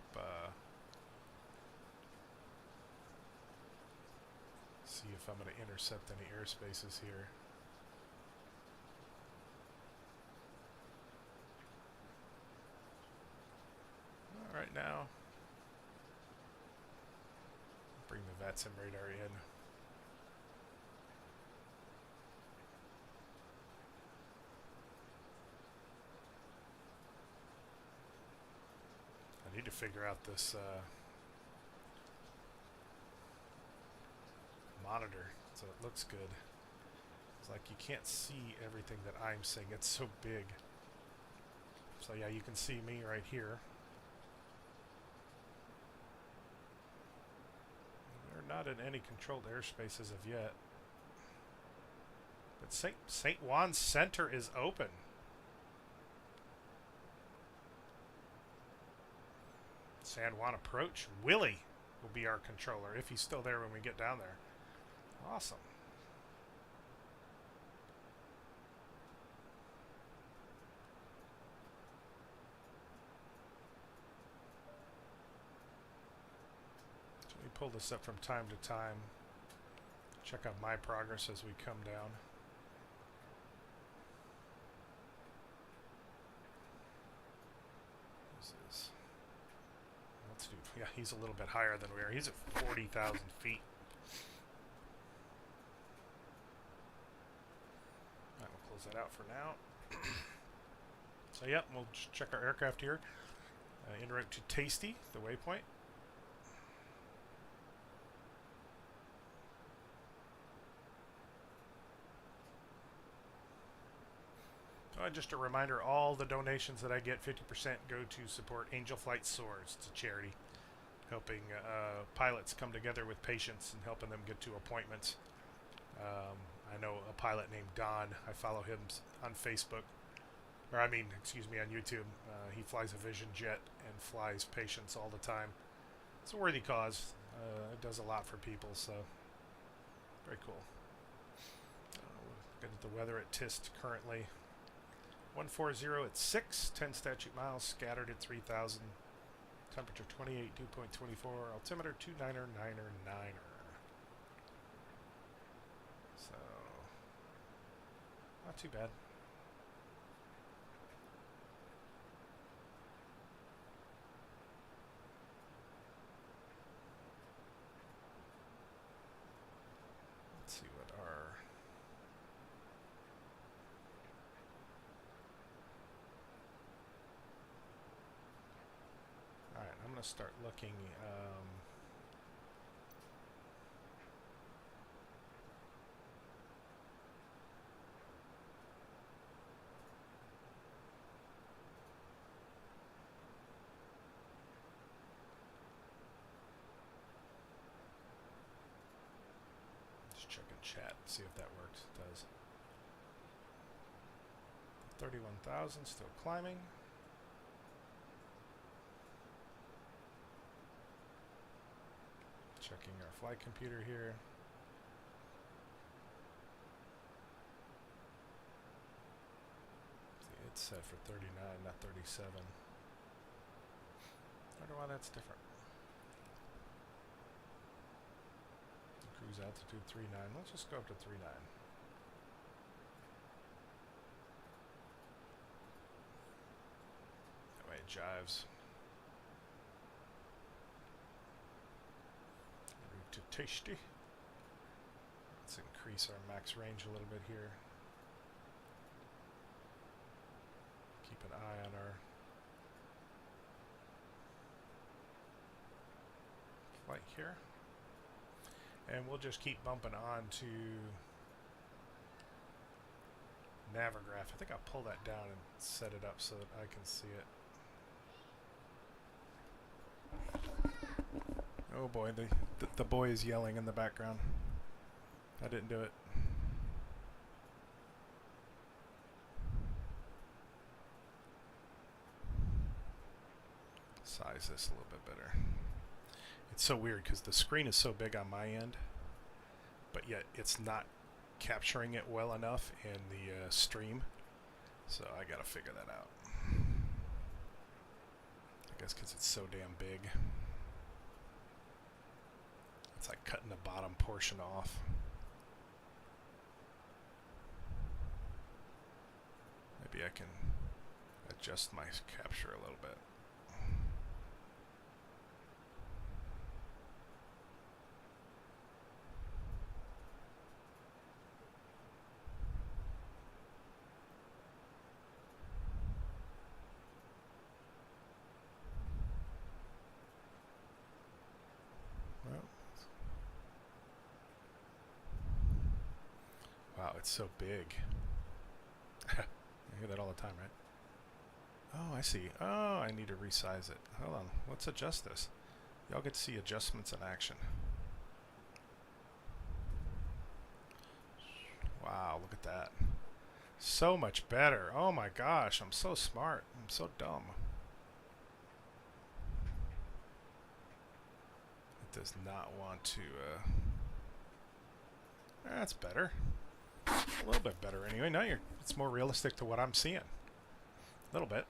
S8: see if I'm going to intercept any airspaces here. All right, now bring the VATSIM radar in. I need to figure out this monitor so it looks good. It's like you can't see everything that I'm seeing. It's so big. So yeah, you can see me right here. We're not in any controlled airspace as of yet. But St. Juan's Center is open. San Juan approach. Willie will be our controller if he's still there when we get down there. Awesome. So we pull this up from time to time. Check out my progress as we come down. Let's do, yeah, he's a little bit higher than we are. He's at 40,000 feet. All right, we'll close that out for now. So, yep, we'll just check our aircraft here. En route to TIST, the waypoint. Just a reminder, all the donations that I get, 50% go to support Angel Flight Soars. It's a charity helping pilots come together with patients and helping them get to appointments. I know a pilot named Don. I follow him on Facebook. Or I mean, excuse me, on YouTube. He flies a Vision jet and flies patients all the time. It's a worthy cause. It does a lot for people, so very cool. Looking at the weather at TIST currently. 140 at 6, 10 statute miles, scattered at 3,000. Temperature 28, dew point 24, altimeter 299er. So, not too bad. Let's see what our... Alright, I'm going to start looking... just checking chat, see if that works. It does. 31,000, still climbing. Checking our flight computer here. See, it's set for 39, not 37. I wonder why that's different. Cruise altitude 39. Let's just go up to 39. That way it jives. To TIST. Let's increase our max range a little bit here. Keep an eye on our right here. And we'll just keep bumping on to Navigraph. I think I'll pull that down and set it up so that I can see it. Oh boy, the boy is yelling in the background. I didn't do it. Size this a little bit better. It's so weird because the screen is so big on my end, but yet it's not capturing it well enough in the stream. So I gotta figure that out. I guess because it's so damn big. It's like cutting the bottom portion off. Maybe I can adjust my capture a little bit. Wow, it's so big. I hear that all the time, right? Oh, I see. Oh, I need to resize it. Hold on. Let's adjust this. Y'all get to see adjustments in action. Wow, look at that. So much better. Oh my gosh, I'm so smart. I'm so dumb. It does not want to... That's better. A little bit better anyway. Now it's more realistic to what I'm seeing. A little bit.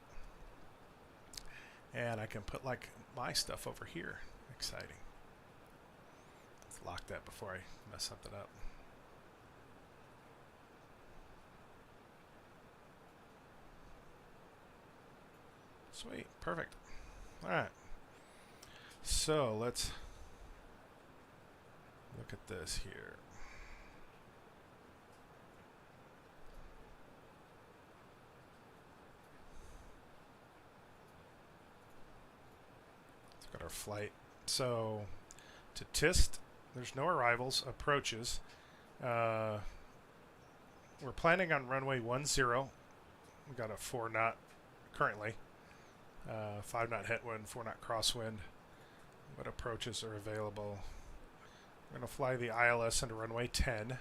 S8: And I can put like my stuff over here. Exciting. Let's lock that before I mess something up. Sweet. Perfect. Alright. So let's look at this here. Got our flight. So to TIST, there's no arrivals, approaches. We're planning on runway 10. We got a 4 knot currently. 5 knot headwind, 4 knot crosswind. What approaches are available? We're going to fly the ILS into runway 10.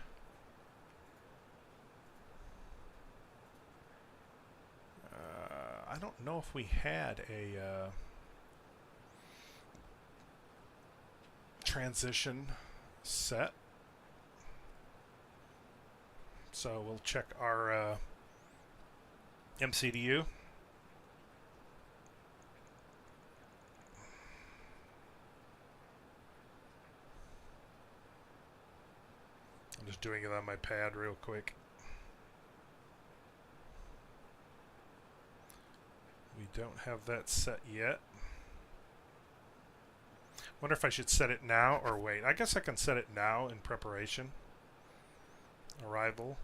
S8: I don't know if we had a transition set, so we'll check our MCDU. I'm just doing it on my pad real quick. We don't have that set yet. Wonder if I should set it now or wait. I guess I can set it now in preparation. Arrival.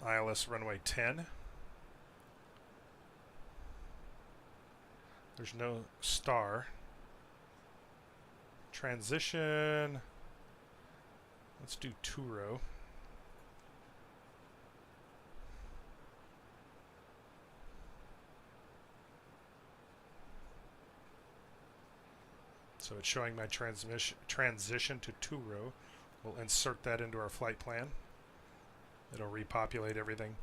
S8: ILS runway 10. There's no star. Transition. Let's do two-row. So it's showing my transition to two-row. We'll insert that into our flight plan. It'll repopulate everything.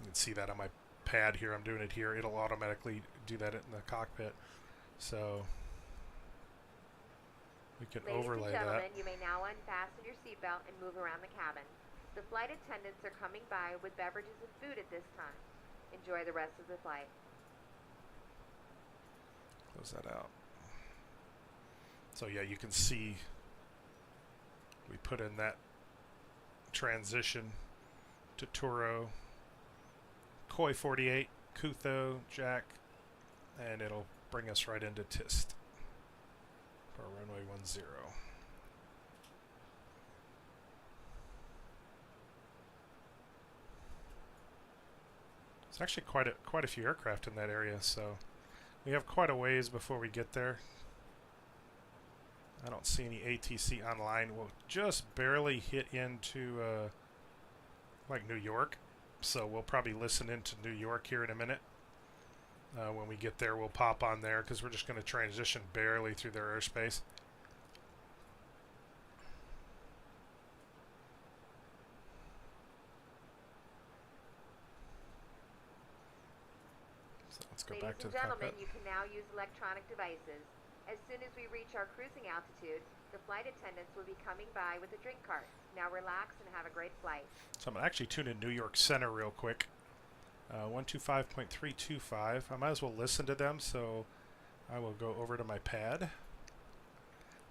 S8: You can see that on my pad here. I'm doing it here. It'll automatically do that in the cockpit. So we can overlay that.
S10: Ladies and gentlemen, you may now unfasten your seatbelt and move around the cabin. The flight attendants are coming by with beverages and food at this time. Enjoy the rest of the flight.
S8: Close that out. So yeah, you can see we put in that transition to Toro, Koi 48, Kutho, Jack, and it'll bring us right into TIST for runway 10. There's actually quite a few aircraft in that area, so we have quite a ways before we get there. I don't see any ATC online. We'll just barely hit into like New York, so we'll probably listen into New York here in a minute. When we get there, we'll pop on there because we're just going to transition barely through their airspace. So let's go back to the cockpit.
S10: Ladies and gentlemen, you can now use electronic devices. As soon as we reach our cruising altitude, the flight attendants will be coming by with a drink cart. Now relax and have a great flight.
S8: So I'm going to actually tune in New York Center real quick. 125.325. I might as well listen to them, so I will go over to my pad.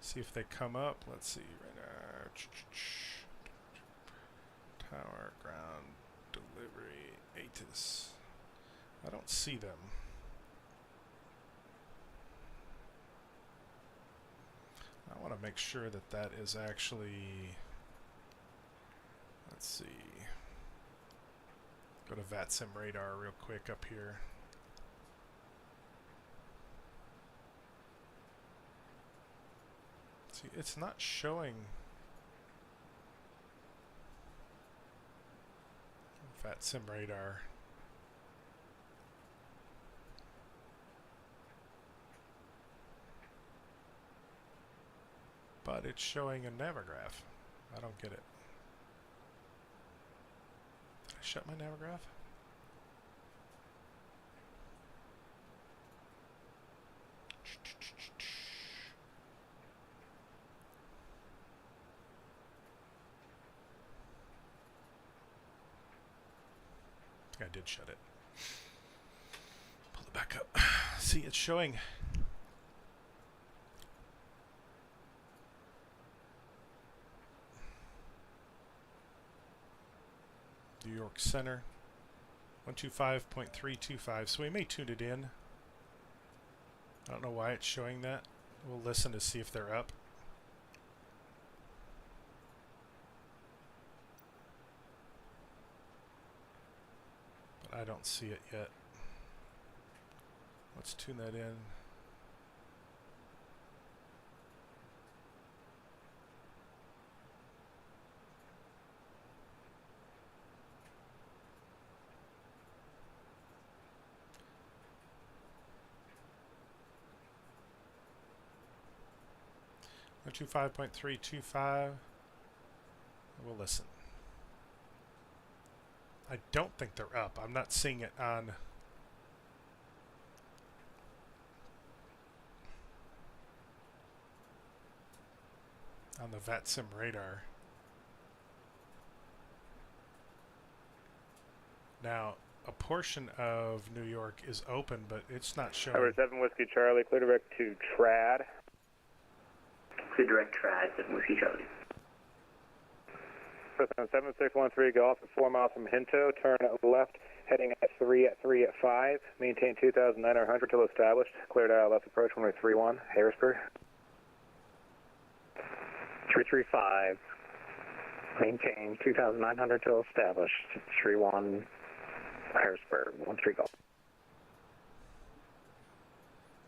S8: See if they come up. Let's see. Radar. Tower, ground, delivery, ATIS. I don't see them. I want to make sure that that is actually... Let's see. Go to VATSIM radar real quick up here. See, it's not showing VATSIM radar. But it's showing a Navigraph. I don't get it. Did I shut my Navigraph? I think I did shut it. Pull it back up. See, it's showing. New York Center, 125.325. So we may tune it in. I don't know why it's showing that. We'll listen to see if they're up. But I don't see it yet. Let's tune that in. One 25.325. We'll listen. I don't think they're up. I'm not seeing it on the VATSIM radar. Now, a portion of New York is open, but it's not showing.
S12: Number 7 Whiskey Charlie, clear direct to Trad.
S13: Clear direct Trad, 7 Whiskey Charlie.
S12: 7613 Golf at 4 miles from Hinto, turn left, heading at 3 at 5, maintain 2,900 till established, clear dial left approach, runway 31, Harrisburg.
S6: 335, maintain 2,900 till established, 31, Harrisburg, 13 Golf.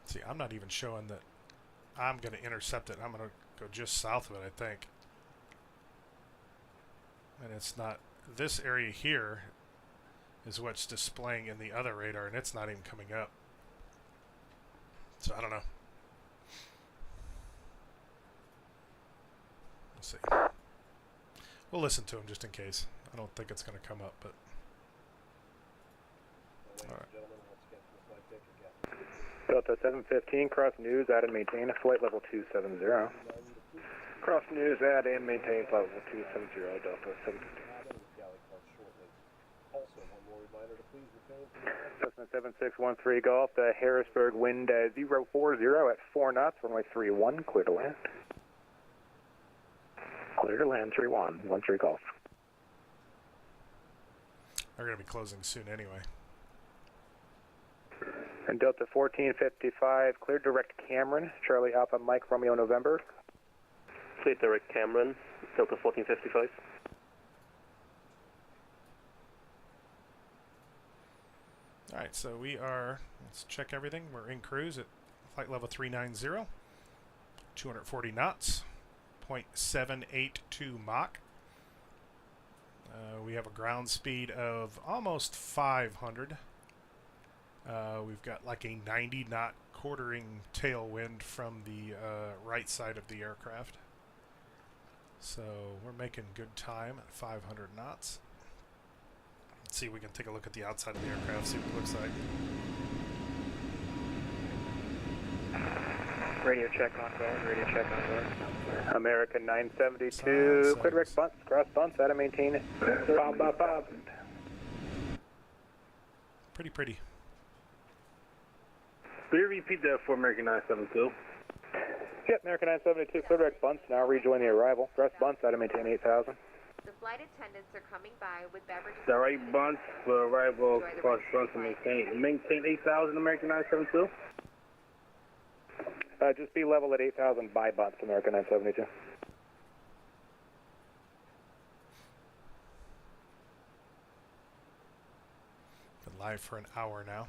S8: See, I'm not even showing that I'm going to intercept it. I'm going to go just south of it, I think. And it's not, this area here is what's displaying in the other radar, and it's not even coming up. So I don't know. We'll see. We'll listen to him just in case. I don't think it's going to come up, but... All right.
S12: Delta 715, cross news, add and maintain flight level 270. Cross news, add and maintain flight level 270, Delta 715. Cessna 7613 Golf, Harrisburg, wind 040 at 4 knots, runway 31, clear to land.
S6: Clear to land, 31, 13 Golf.
S8: They're going to be closing soon anyway.
S12: And Delta 1455, clear direct Cameron, Charlie Alpha Mike Romeo November.
S13: Clear direct Cameron, Delta 1455.
S8: Alright, so we are, let's check everything. We're in cruise at flight level 390. 240 knots, 0.782 Mach. We have a ground speed of almost 500. We've got like a 90 knot quartering tailwind from the right side of the aircraft. So we're making good time at 500 knots. Let's see if we can take a look at the outside of the aircraft, see what it looks like.
S6: Radio check on board, radio check on board.
S12: American 972, clear direct bunts, cross bunts, out of maintain. Bob, bob, bob.
S8: Pretty.
S11: Will you repeat that for American 972?
S12: Yep, American 972, clear direct bunts, now rejoin the arrival. Cross bunts, out of maintain 8,000.
S10: The flight attendants are coming by with beverages.
S11: The right bunts for arrival, cross bunts, and maintain 8,000 American 972?
S12: Just be level at 8,000 by bunts, American 972.
S8: Been live for an hour now.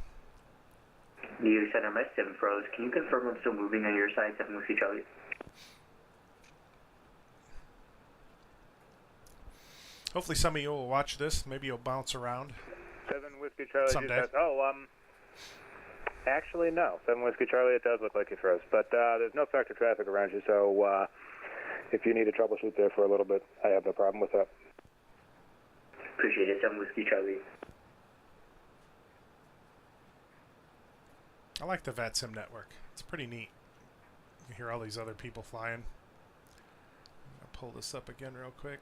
S13: You said MS 7 froze. Can you confirm I'm still moving on your side, 7 Whiskey Charlie?
S8: Hopefully some of you will watch this. Maybe you'll bounce around.
S12: 7 Whiskey Charlie.
S8: Someday.
S12: Actually, no. 7 Whiskey Charlie, it does look like he froze. But there's no factor traffic around you, so if you need to troubleshoot there for a little bit, I have no problem with that.
S13: Appreciate it, 7 Whiskey Charlie.
S8: I like the VATSIM network. It's pretty neat. You hear all these other people flying. I'm going to pull this up again real quick.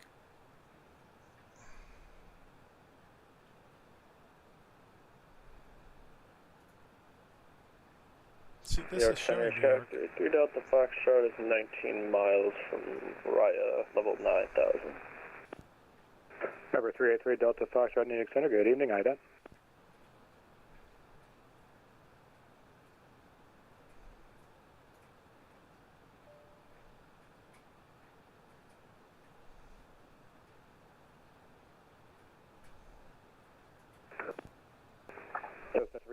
S8: See, this is showing New York.
S14: 3 Delta Foxtrot is 19 miles from Raya, level 9,000.
S12: Number 383 Delta Foxtrot, New York Center. Good evening, IDA.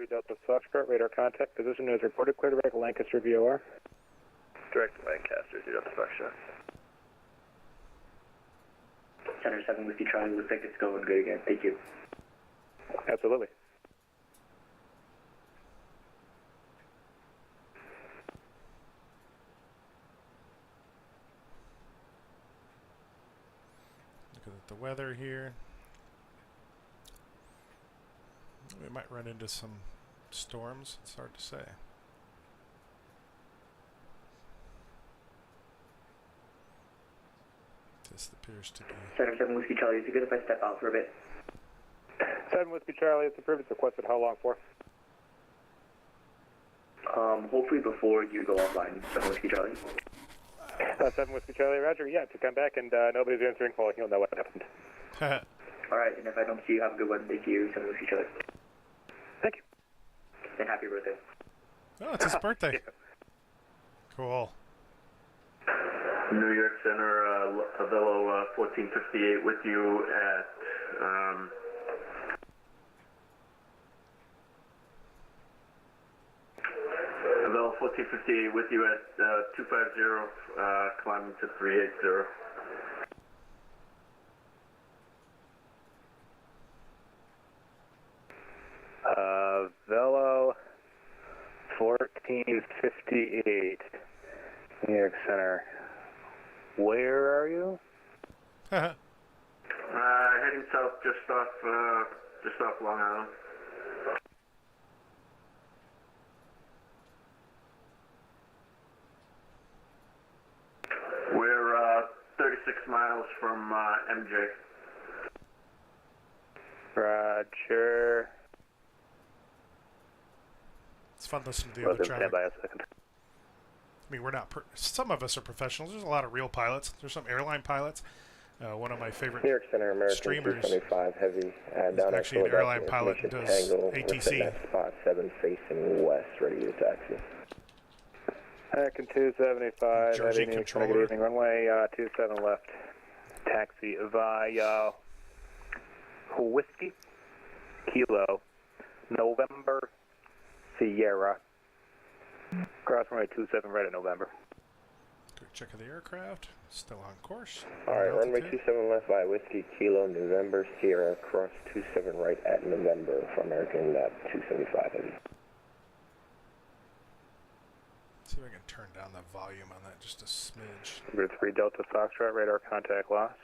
S12: Delta Foxtrot, radar contact, position is reported, clear direct Lancaster VOR.
S14: Direct Lancaster, 3 Delta Foxtrot.
S13: Center 7 Whiskey Charlie, looks like it's going good again. Thank you.
S12: Absolutely.
S8: Looking at the weather here. We might run into some storms. It's hard to say. This appears to be...
S13: Center 7 Whiskey Charlie, is it good if I step out for a bit?
S12: 7 Whiskey Charlie, it's approved. It's requested. How long for?
S13: Hopefully before you go offline, 7 Whiskey Charlie.
S12: 7 Whiskey Charlie, roger. Yeah, to come back and nobody's answering, well, you'll know what happened.
S13: Alright, and if I don't see you, have a good one. Thank you, 7 Whiskey Charlie.
S12: Thank you.
S13: And happy birthday.
S8: Oh, it's his birthday. Yeah. Cool.
S14: New York Center, Avello 1458 with you at Avello 1458 with you at 250, climbing to 380.
S12: Velo 1458, New York Center. Where are you?
S14: Heading south, just off Long Island. We're 36 miles from MJ.
S12: Roger.
S8: It's fun listening to the other traffic.
S12: Stand by a second.
S8: I mean, we're not... some of us are professionals. There's a lot of real pilots. There's some airline pilots. One of my favorite
S14: New York Center, American
S8: streamers
S14: 275 heavy.
S8: He's actually an airline pilot and does ATC.
S14: Spot 7 facing west, ready to taxi.
S12: American 275,
S8: Jersey
S12: heavy,
S8: controller.
S12: good evening, runway 27 left. Taxi via Whiskey, Kilo, November, Sierra. Cross runway 27 right at November.
S8: Quick check of the aircraft. Still on course.
S15: Alright, runway 27 left by Whiskey Kilo, November, Sierra, cross 27 right at November for American 275 heavy.
S8: See if I can turn down the volume on that just a smidge.
S12: Number 3 Delta Foxtrot, radar contact lost.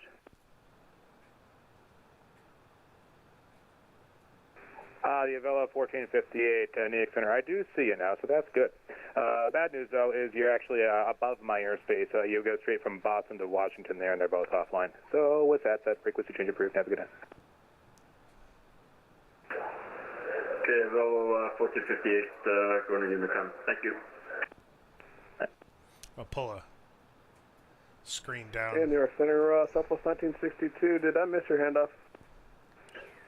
S12: The Avella 1458, Neox Center. I do see you now, so that's good. Bad news, though, is you're actually above my airspace. You go straight from Boston to Washington there, and they're both offline. So with that, frequency change approved. Have a good day.
S14: Okay, Avella 1458, going to Unicom. Thank you.
S8: I'll pull a screen down.
S15: And your center, Southwest 1962. Did I miss your handoff?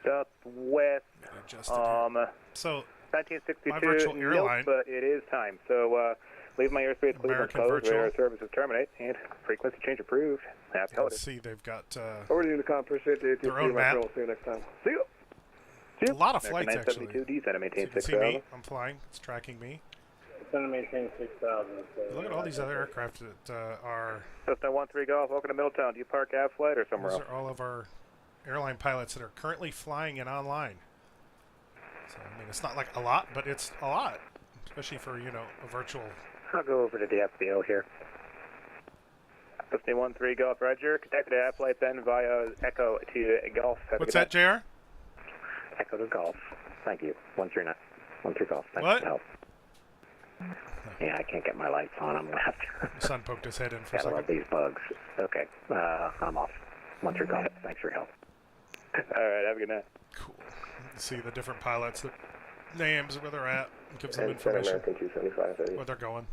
S12: Southwest.
S8: So
S12: 1962.
S8: my virtual airline.
S12: But it is time. So leave my airspace Cleveland closed. Radar services terminate and frequency change approved. Happy holidays.
S8: See, they've got
S15: over to Unicom. Appreciate the
S8: their own map.
S15: See you next time. See you.
S8: A lot of flights actually.
S12: 972D, center maintain
S8: So you can see me. I'm flying. It's tracking me.
S11: Center maintain 6,000.
S8: Look at all these other aircraft that are.
S12: Cessna 13 Golf. Welcome to Middletown. Do you park av flight or somewhere
S8: Those
S12: else?
S8: are all of our airline pilots that are currently flying and online. So I mean, it's not like a lot, but it's a lot, especially for a virtual.
S12: I'll go over to the FBO here. Cessna 13 Golf, Roger. Contact the av flight then via Echo to Golf.
S8: What's that, JR?
S16: Echo to Golf. Thank you. 139. 13 Golf. Thanks
S8: What?
S16: for the help. Yeah, I can't get my lights on. I'm left.
S8: The sun poked his head in for a
S16: Gotta love
S8: second.
S16: these bugs. Okay, I'm off. 13 Golf. Thanks for your help.
S12: All right, have a good night.
S8: Cool. See the different pilots, the names, where they're at, it gives them
S15: And Center
S8: information,
S15: American 275
S8: where they're going.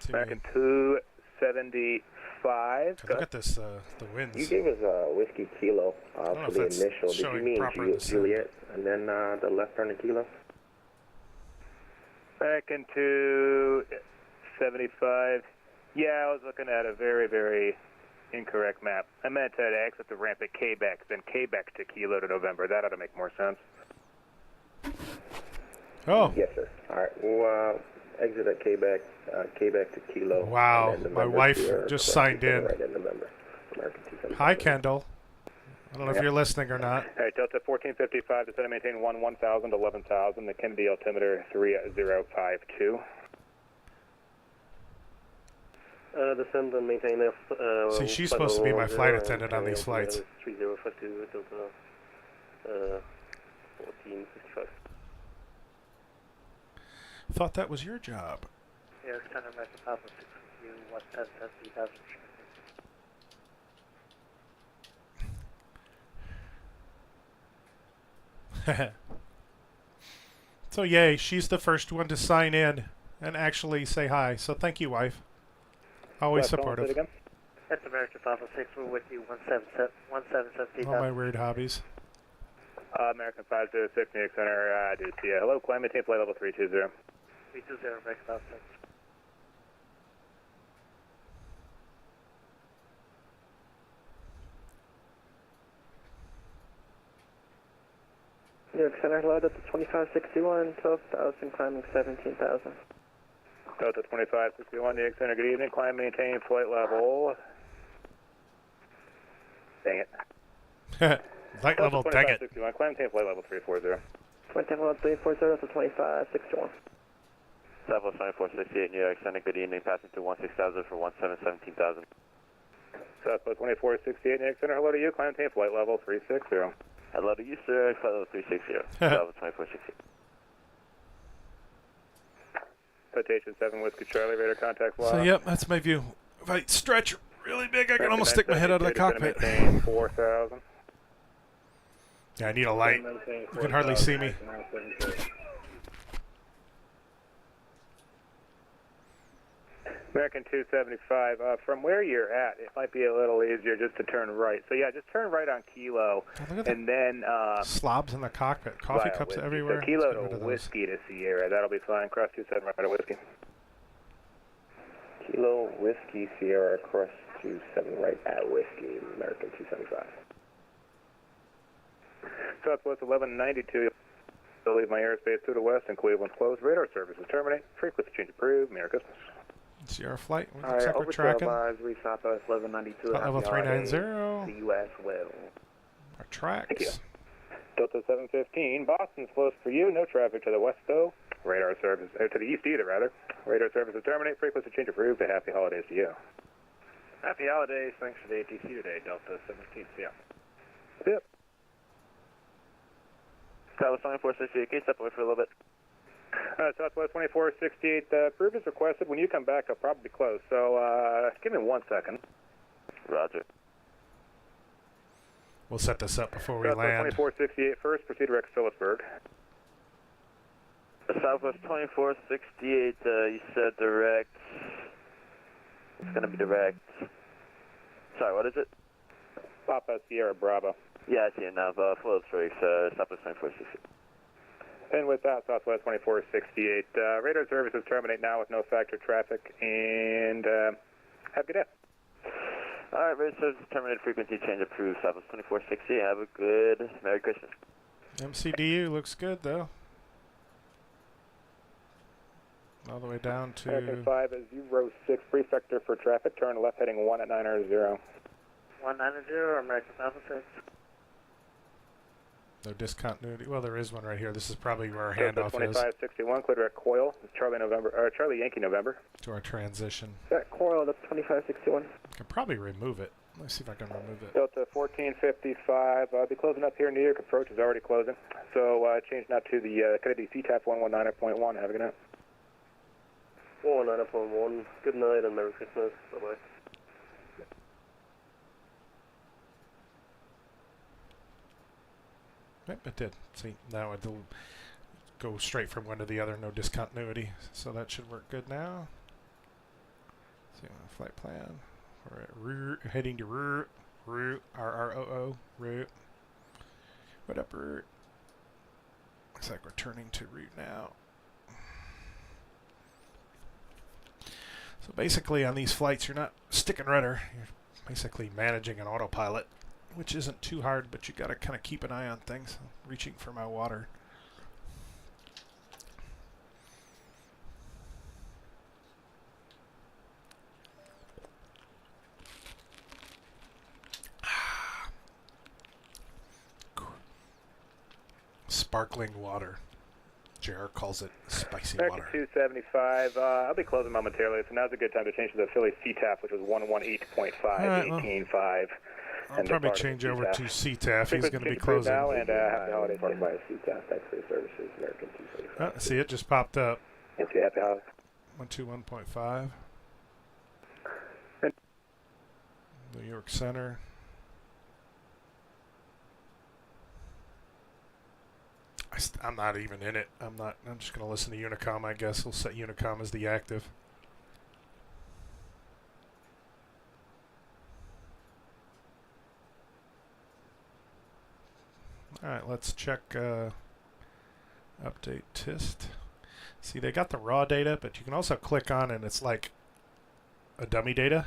S8: See
S12: American 275.
S8: Look at this, the winds.
S15: You gave us Whiskey Kilo
S8: don't know
S15: for
S8: if
S15: the
S8: that's
S15: initial. Did you
S8: showing
S15: mean
S8: proper in the
S15: Juliet and then the left turn to Kilo?
S12: American 275. Yeah, I was looking at a very, very incorrect map. I meant to exit the ramp at Quebec, then Quebec to Kilo to November. That ought to make more sense.
S8: Oh.
S15: Yes, sir. All right. We'll exit at Quebec, Quebec to Kilo.
S8: Wow,
S15: and then
S8: my
S15: November
S8: wife
S15: to
S8: just
S15: cross
S8: signed
S15: 27
S8: in.
S15: Right in November. American 275.
S8: Hi, Kendall. I don't know if you're listening or not.
S12: All right, Delta 1455, descend and maintain 1,000 to 11,000. The Kennedy altimeter 3052.
S11: Descend and maintain F.
S8: See, she's supposed to be my flight attendant on these flights.
S11: 3052 Delta 1455.
S8: Thought that was your job.
S6: Yeah, Center American Papa 6 110 3000.
S8: So yay, she's the first one to sign in and actually say hi. So thank you, wife. Always supportive.
S6: That's American Papa 6. We're with you 177
S8: All my weird hobbies.
S12: American 506, New York Center. I do see you. Hello, climb, maintain flight level 320.
S6: 320 American Papa 6.
S2: New York Center, hello, Delta 2561, 12,000, climbing 17,000.
S12: Delta 2561, New York Center, good evening. Climb, maintain flight level. Dang it.
S8: Flight level, dang it.
S12: Climb, maintain flight level 340.
S2: 340, Delta 2561.
S17: Southwest 9468, New York Center, good evening. Passing to 16,000 for 17,000.
S12: Southwest 2468, New York Center, hello to you. Climb, maintain flight level 360.
S17: Hello to you, sir. Flight level 360. Southwest 2468.
S12: Citation 7 Whiskey Charlie, radar contact lost.
S8: So yep, that's my view. If I stretch really big, I can almost stick my head out of the cockpit.
S12: 4,000.
S8: Yeah, I need a light. You can hardly see me.
S12: American 275, from where you're at, it might be a little easier just to turn right. So yeah, just turn right on Kilo, and then
S8: slobs in the cockpit, coffee cups
S12: whiskey.
S8: everywhere.
S12: So Kilo to Whiskey to Sierra, that'll be fine. Cross 27 right to Whiskey.
S15: Kilo Whiskey Sierra cross 27 right at Whiskey, American 275.
S12: Southwest 1192. I'll leave my airspace to the west and Cleveland closed. Radar services terminate. Frequency change approved. Merry Christmas.
S8: Sierra flight. Looks
S15: Alright,
S8: like we're
S15: over
S8: tracking.
S15: Advisory, Southwest 1192.
S8: Flight level 390.
S15: See you as well.
S8: Our tracks.
S12: Thank you. Delta 715, Boston's close for you. No traffic to the west, though. Radar service, to the east either, rather. Radar services terminate. Frequency change approved. Happy holidays to you.
S18: Happy holidays. Thanks for the ATC today, Delta 17. See ya.
S12: Yep.
S17: Southwest 2468, can you step away for a little bit?
S12: Southwest 2468, approved is requested. When you come back, I'll probably be close. So, give me 1 second.
S17: Roger.
S8: We'll set this up before we
S12: Southwest
S8: land.
S12: 2468 first, proceed direct to Phillipsburg.
S17: Southwest 2468, you said direct. It's going to be direct. Sorry, what is it?
S12: Papa Sierra Bravo.
S17: Yeah, I see it now. Phillipsburg, Southwest 2468.
S12: And with that, Southwest 2468, radar services terminate now with no factor traffic, and have a good day.
S17: All right, radar services terminated. Frequency change approved. Southwest 2468. Have a good Merry Christmas.
S8: MCDU looks good though. All the way down to
S12: American 506, prefecture for traffic. Turn left heading 1 at 900.
S6: 190, American 506.
S8: no discontinuity. Well, there is one right here. This is probably where our
S12: Delta
S8: handoff is
S12: 2561, clear direct coil. Charlie Yankee November.
S8: to our transition.
S15: That coil, that's 2561.
S8: I can probably remove it. Let's see if I can remove it.
S12: Delta 1455, I'll be closing up here. New York approach is already closing. So change now to the Kennedy CTAF 119.1. Have a good night.
S15: 119.1. Good night and Merry Christmas. Bye-bye.
S8: Yep, it did. See, now it'll go straight from one to the other, no discontinuity. So that should work good now. See, flight plan. We're at route, heading to route, RROO, route. What up, route? Looks like we're turning to route now. So basically on these flights, you're not sticking rudder. You're basically managing an autopilot, which isn't too hard, but you got to kind of keep an eye on things. I'm reaching for my water. Sparkling water. JR calls it spicy
S12: American
S8: water.
S12: 275, I'll be closing momentarily, so now's a good time to change to the Philly CTAF, which was 118.5, 18.5.
S8: I'll probably change over to CTAF. He's going to be closing.
S12: Now, and happy holidays.
S15: By CTAF, thanks for your services, American 275.
S8: See, it just popped up.
S12: Yes, happy holidays.
S8: 121.5. New York Center. I'm not even in it. I'm just going to listen to Unicom, I guess. We'll set Unicom as the active. Alright, let's check update TIST. See, they got the raw data, but you can also click on and it's like a dummy data.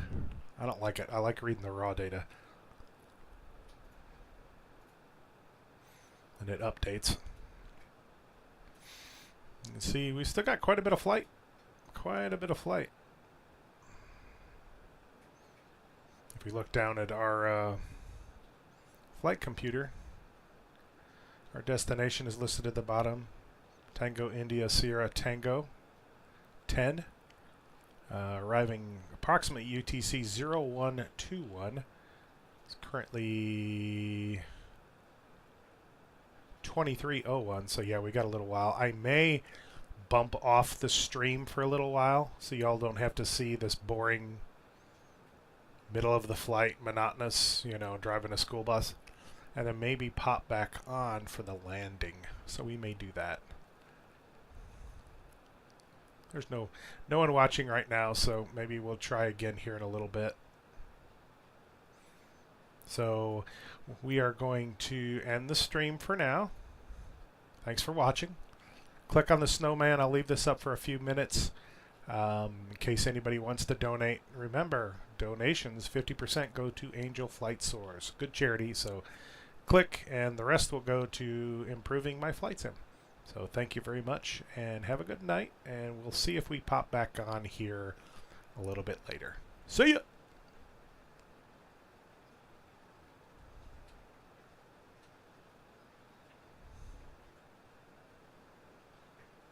S8: I don't like it. I like reading the raw data. And it updates. You can see we still got quite a bit of flight. Quite a bit of flight. If we look down at our flight computer, our destination is listed at the bottom. Tango India Sierra Tango 10. Arriving approximately UTC 0121. It's currently 2301, so yeah, we got a little while. I may bump off the stream for a little while so y'all don't have to see this boring middle of the flight, monotonous, you know, driving a school bus, and then maybe pop back on for the landing. So we may do that. There's no one watching right now, so maybe we'll try again here in a little bit. So we are going to end the stream for now. Thanks for watching. Click on the snowman. I'll leave this up for a few minutes in case anybody wants to donate. Remember, donations, 50% go to Angel Flight Source. Good charity, so click and the rest will go to improving my flight sim. So thank you very much and have a good night, and we'll see if we pop back on here a little bit later. See ya!